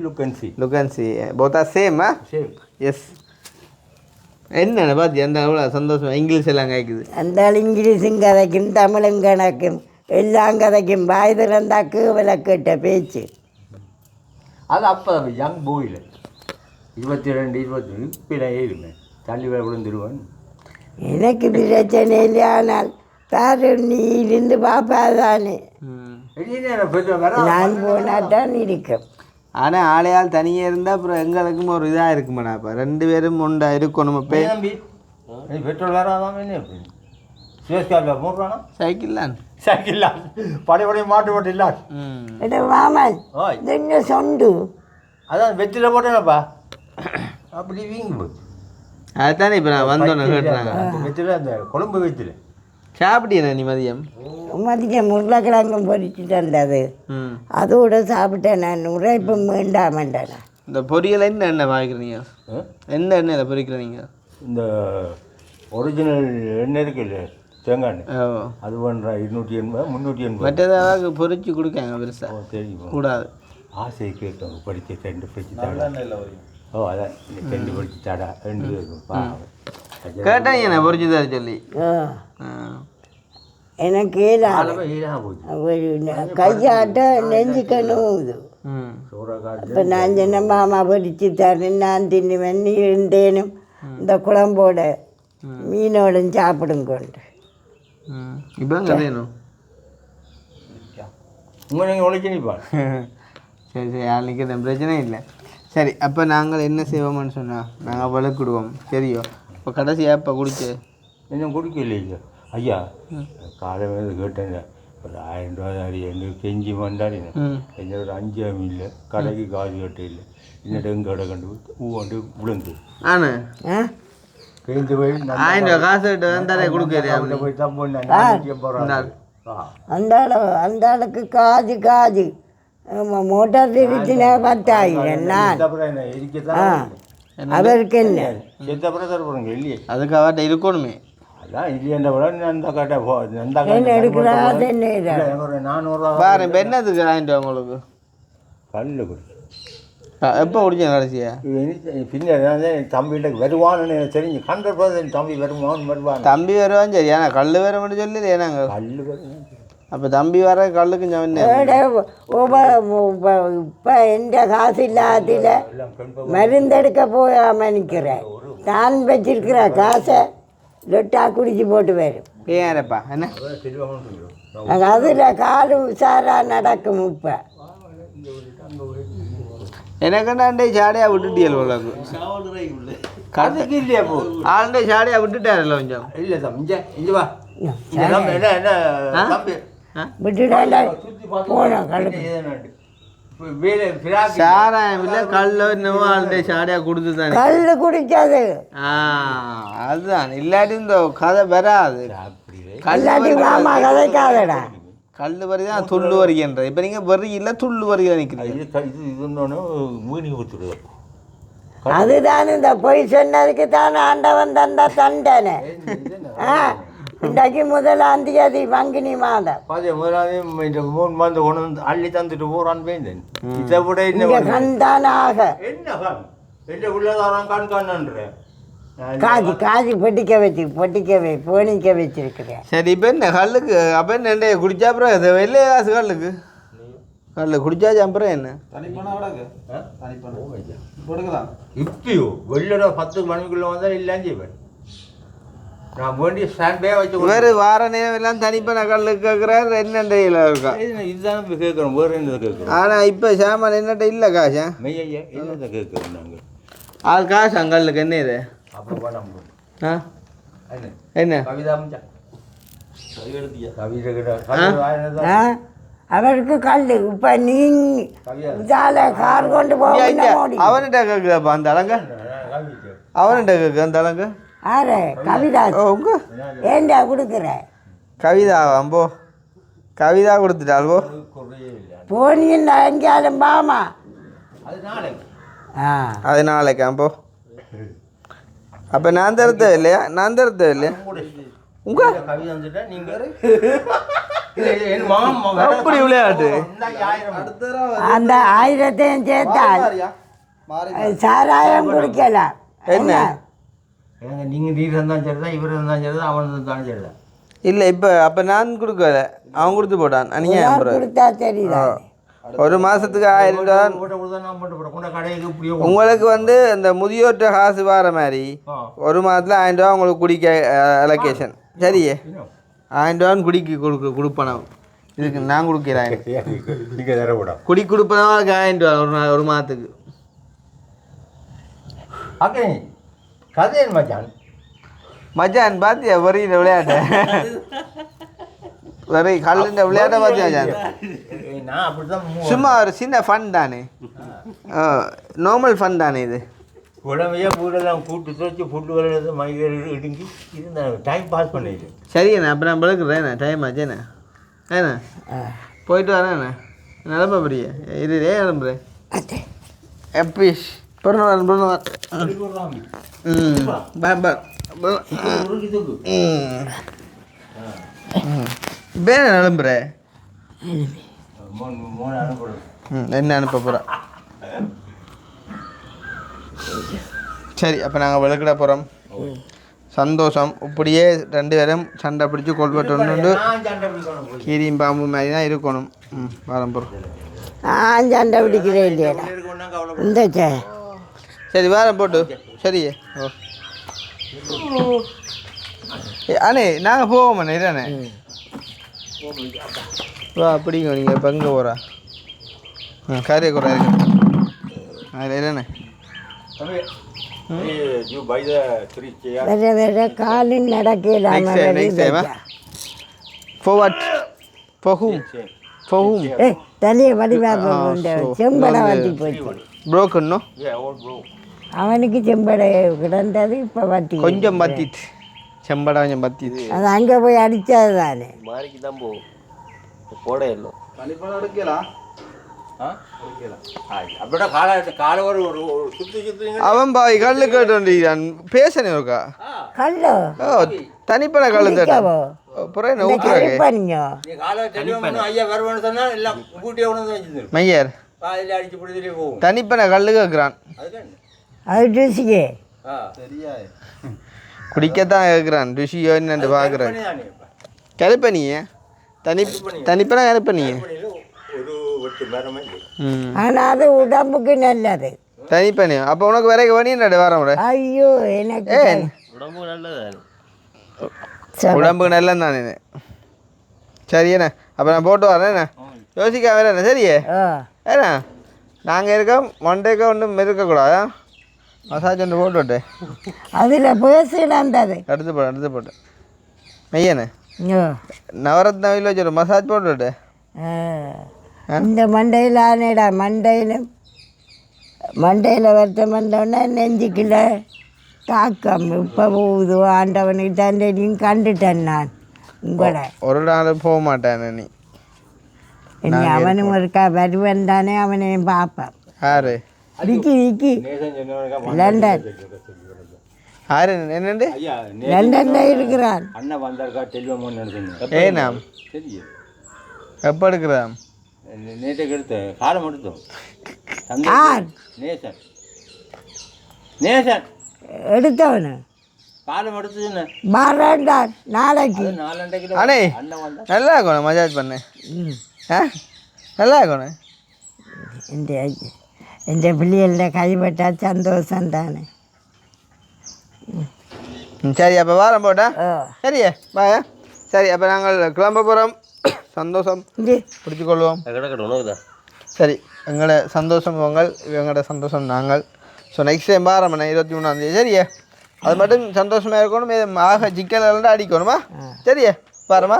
Look and see both are same. Yes என்னென்ன பாத்தியா அந்த அவ்வளோ சந்தோஷம். இங்கிலீஷ் எல்லாம் கேட்குது. அந்த இங்கிலீஷும் கதைக்கும் தமிழும் கணக்கும் எல்லாம் கதைக்கும் வாய் திறந்தாக்கு விளக்கிட்ட பேச்சு. அது அப்போ யங் போயில் 22 23 ஏழுமே தள்ளி விழுந்துருவான். எனக்கு பிரச்சனை இல்லை. ஆனால் பாரு நீ இருந்து பாப்பாதானே நான் போனாதான் இருக்கும். ஆனால் ஆளையால் தனியாக இருந்தால் அப்புறம் எங்களுக்கும் ஒரு இதாக இருக்குமாடா. இப்போ 2 பேரும் உண்டா இருக்கணும். இப்போ பெட்ரோல் வேறாதான் என்ன சுயஸ்காரில் போடுறானா சைக்கிள் படைய மாட்டு போட்டு இல்லா மாமன் என்ன சொண்டு அதான் வெற்றில போட்டேனப்பா அப்படி வீங்கி போச்சு. அதுதானே இப்போ நான் வந்தோன்னு கேட்டுறாங்க. வெற்றில அந்த குழம்பு வெற்றில சாப்பிட்டீங்க நீ மதியம் உருளைக்கிழங்கும் பொரிச்சு தந்தது அதோட சாப்பிட்டேன். நான் உரைப்பும் வேண்டாமேண்டேன். இந்த பொரியல் என்ன எண்ணெய் வாங்கிக்கிறீங்க? எந்த எண்ணெயில் பொரிக்கிறீங்க? இந்த ஒரிஜினல் எண்ணெய் இருக்குல்ல தேங்காய் எண்ணெய் அது பண்ணுற 280 380 மற்றதாவது பொரிச்சு கொடுக்காங்க பெருசாக தெரியும் கூடாது. ஆசை கேட்டோம் படித்து 2 படிச்சு தாடா. ஓ அதான் 2 படிச்சு தாடா 2 கேட்டாங்க பொரிச்சு தர சொல்லி. எனக்கு கையாட்ட நெஞ்சுக்கணும். இப்போ நான் சின்ன மாமா பொரிச்சு தரேன் நான் தின்னுவேன். நீ இருந்தேனும் இந்த குழம்போட மீனோடும் சாப்பிடுங்கொண்டு. இப்போ கதையணும் நீங்கள் உழைச்சிப்பா. சரி சரி யார் நிற்கிறேன் பிரச்சனை இல்லை. சரி அப்போ நாங்கள் என்ன செய்வோம்னு சொன்னால் நாங்கள் வளர்க்கிடுவோம். சரியோ இப்போ கடைசியாக இப்போ குடிச்சு இன்னும் குடிக்கலைங்க ஐயா. காலையில் கேட்டேங்க ஒரு 1000 ரூபா தாடி எங்களுக்கு கெஞ்சி வந்தாடினேன். என்னோட 5 இல்லை கடைக்கு காசு கட்ட இல்லை. இன்னும் எங்கள் கடை கண்டு பூவாண்டு விழுந்து ஆனே கெஞ்சி போய் 1000 ரூபா காசு கிட்ட வந்தாலே கொடுக்குறேன் போய் தான் போனேன். அந்த ஆளுக்கு காஜு மோட்டார் திருச்சினா 10,000 நான் அவருக்கு என்ன இல்லையே அதுக்கு அவர்கிட்ட இருக்கணுமே. அதான் இல்லையன்ற விட அந்த கட்டை எடுக்கிறாது என்ன 400 பாரு இப்போ என்னதுக்கு வாங்கிட்டு உங்களுக்கு கல் குடி எப்போ குடிச்சேன் கடைசியா? பின்ன தம்பிகிட்ட வருவான்னு தெரிஞ்சு 100% தம்பி வருவான். தம்பி வருவான் சரி. ஏன்னா கல் வேற மட்டும் சொல்லி ஏன்னாங்க கல் வருவான். அப்போ தம்பி வர கல்லுக்கு இப்போ எந்த காசு இல்லாததில் மருந்தெடுக்க போகாமல் நிற்கிறேன். தான் வச்சிருக்கிற காசை லொட்டா குடிச்சு போட்டு வரும். ஏறப்பா என்ன அதில் காலு உஷாராக நடக்கும். இப்போ எனக்குண்டாண்டே சாடையாக விட்டுட்டியல் உங்களுக்கு கதைக்கு இல்லையா போ ஆளுண்டே சாடையாக விட்டுட்டாருல்ல கொஞ்சம். இல்லை தம்பி இங்கே வா என்ன தம்பி விட்டுட்டாண்டா போனோம் கழுக்கு வேலை பிராக்கு சாராயம் இல்லை கல்லோ இன்னமும் ஆள்கிட்ட சாடையாக கொடுத்து தானே கல் குடிக்காது அதுதான் இல்லாட்டி இந்த கதை வராது இல்லாட்டி மாமா கதைக்காதடா கல் வரி தான் துள்ளு வருகின்ற இப்போ நீங்கள் வரி இல்லை துள்ளு வருகிற நிற்கிறீங்க இது இன்னொன்று மீனி ஊற்றுடுது அதுதான் இந்த பொய் சொன்னதுக்கு தான் ஆண்டவன் தந்த தண்டனை இன்றைக்கு 1ஆம் தேதி பங்குனி மாதம் இந்த 3 மாதம் கொண்டு வந்து அள்ளி தந்துட்டு போறான்னு போயிருந்தேன் இதை விட இங்க கண்தானாக என்ன கண் எந்த உள்ளதாரம் கண் கண்ணுன்றேன் காஜி பொடிக்க வச்சிருக்கிறேன் சரி இப்போ என்ன கல்லுக்கு அப்போ என்ன குடிச்சா அப்புறம் இது வெள்ளைய காசு கல்லுக்கு கல்லு குடிச்சாச்சு அப்புறம் என்ன இப்பயோ வெள்ளோட 10 மணிக்குள்ள வந்தால் இல்லான்னு செய்வேன் நான் வேண்டிய ஸ்டாண்டே வச்சு வேறு வார நேரம் எல்லாம் தனிப்பன கல்லுக்கு கேட்குறாரு என்னென்ன இருக்கா இதுதான் இப்போ கேட்குறோம் வேறு என்னதை கேட்குறோம் ஆனால் இப்போ சாமான் என்னட்ட இல்லை காசா மெய்யா என்னதை கேட்குறோம் நாங்கள் ஆள் காசு அங்கல்லுக்கு என்ன இது அப்புறம் வேணாம் ஆ என்ன கவிதா அமைச்சா கவிதை அவருக்கு கல் இப்ப நீங்க கார் கொண்டு போக அவன்கிட்ட கேட்குறப்பா அந்த அளங்க அவன்கிட்ட கேட்கு அந்த அளங்க ஆறு கவிதா உங்க ஏண்டா கொடுக்குற கவிதா அம்போ கவிதா கொடுத்துட்டால்வோ போனீங்கன்னா எங்கேயாலும் பாமா அது நாளைக்கு அம்போ அப்போ நான் தரத்தே இல்லையா நான் தரத்தே இல்லையா உங்க அப்படி விளையாட்டு அந்த 1000ஐயும் சேர்த்தால் சாராயம் குடிக்கலாம் என்ன நீங்கள் நீர் இருந்தாலும் சரி தான் இவர் இருந்தாலும் சரி தான் அவன் இருந்தாலும் சரி தான் இல்லை இப்போ அப்போ நான் கொடுக்கல அவன் கொடுத்து போட்டான் அன்னைக்கு கொடுத்தா தெரியுதா ஒரு மாதத்துக்கு 1000 ரூபா உங்களுக்கு வந்து இந்த முதியோர்கிட்ட காசு வர மாதிரி ஒரு மாதத்தில் 1000 ரூபா உங்களுக்கு குடிக்க அலோகேஷன் சரியே 1000 ரூபான்னு கொடுப்பேன் இதுக்கு நான் கொடுக்கிறேன் குடி கொடுப்பேன் 1000 ரூபா ஒரு மாதத்துக்கு ஓகே கதை மச்சான் மச்சான் பாத்தியா வரியில் விளையாட்ட வரி கல்லுண்ட விளையாட்ட பாத்தியா மச்சான் நான் அப்படிதான் சும்மா ஒரு சின்ன ஃபன் தானே நார்மல் ஃபன் தானே இது உடம்பையே பூடெல்லாம் கூட்டு துவச்சி ஃபுட்டு விளையாடுறது மயிர் இடுங்கி இருந்தாங்க டைம் பாஸ் பண்ணிடு சரிண்ணே அப்புறம் நான் பழக்கிறேன் டைம் ஆச்சுண்ணே ஏண்ணா போயிட்டு வரேண்ணே நிலப்ப அப்படியே இது கிளம்புறேன் எப்பீஷ் பிறந்தவர் பேன நிலம்புற என்ன அனுப்ப போகிறோம் சரி அப்போ நாங்கள் விளக்கிட போகிறோம் சந்தோஷம் இப்படியே 2 பேரும் சண்டை பிடிச்சி கொள்பட்டு ஒன்று கீரியும் பாம்பு மாதிரி தான் இருக்கணும் வரம் போகிறோம் சண்டை பிடிக்கிறேன் இல்லையா இந்த சரி வாரம் போட்டு சரி அண்ணே நாங்கள் போவோம் அண்ணே இதானே வா அப்படிங்க நீங்கள் இப்போ எங்கே போகிறா காரியக்குறா இருக்கு அதில் இல்லைண்ணே வேற காலில் நடக்கலாம் தலையை வடிவாக செம்படை வட்டி போச்சு ப்ரோக்கன்னோ அவனுக்கு செம்படை கிடந்தது இப்போ வட்டி கொஞ்சம் பத்திட்டு செம்படை கொஞ்சம் பத்திட்டு அது அங்கே போய் அடித்தது தானே மாறிக்கு தான் போகும் போட இல்லை தனிப்பணம் எடுக்கலாம் அப்படியே காலை ஒரு சுற்றி அவன் பாய் கல்லு கேட்டு பேசணும் இருக்கா கல்லு ஓ தனிப்பட கல்லு தட்டோ அப்புறம் என்ன ஊக்குறாங்க மையர் தனிப்பன கல்லு கேட்குறான் அது ருசிக்கு குடிக்கத்தான் கேட்குறான் ருசியோ என்னன்னு பார்க்குறேன் கருப்பனியே தனிப்பன கருப்பனியே ஆனால் அது உடம்புக்கு நல்லது தனிப்பனி அப்போ உனக்கு வரைக்கும் வேணியன்றாடு வர ஐயோ எனக்கு உடம்பு நல்லது உடம்புக்கு நல்லது தானே சரியண்ணே அப்போ நான் போட்டு வரேண்ணே யோசிக்க வரேண்ணே சரியே ஏண்ணா நாங்கள் இருக்கோம் ஒன்றைக்கோ ஒன்றும் இருக்கக்கூடாதா மசாஜ் ஒன்று போட்டு விட்டேன் அதில் பேசிடாந்தது எடுத்து போட்டேன் மெய்யண்ணே நவரத்ன வச்சு ஒரு மசாஜ் போட்டு விட்டேன் இந்த மண்டையில் ஆனேடா மண்டையில் வருத்தம் வந்தோடனே நெஞ்சுக்குள்ள தாக்கம் இப்போ போகுது ஆண்டவனுக்கு தந்தையும் கண்டுட்டேன் நான் உங்களை ஒரு நாள் போக மாட்டேன் நீ இனி அவனும் ஒருக்கா வருவன் தானே அவனையும் பார்ப்பான் யாரு விக்கி லண்டன் என்னண்டு ஐயா லண்டனில் இருக்கிறான் அண்ணன் வந்தாருக்கா செல்வம் ஏனாம் தெரியும் எப்போ எடுக்கிறான் நேற்றுக்கு எடுத்து காலம் எடுத்தோம் யார் நேசன் நேசன் எடுத்தவனு காலம் எடுத்துன்னு வரண்டான் நாளைக்கு 4 கிலோ அண்ணே அண்ணன் வந்தா நல்லா இருக்கணும் மஜாஜ் பண்ணு ஆ நல்லா இருக்கணும் എൻ്റെ பிள்ளைகள கைப்பட்டா சந்தோஷம் தானே சரி அப்போ வாரம் போட்டா ஓ சரியே பாயா சரி அப்போ நாங்கள் கிளம்ப போகிறோம் சந்தோஷம் இது பிடிச்சிக்கொள்வோம் கிடக்கட்டும் உனக்குதான் சரி எங்களோட சந்தோஷம் உங்கள் எங்களோட சந்தோஷம் நாங்கள் ஸோ நெக்ஸ்ட் டைம் வாரம் 23 சரியே அது மட்டும் சந்தோஷமாக இருக்கணும் ஆக சிக்கல் அடிக்கணுமா சரியே பாருமா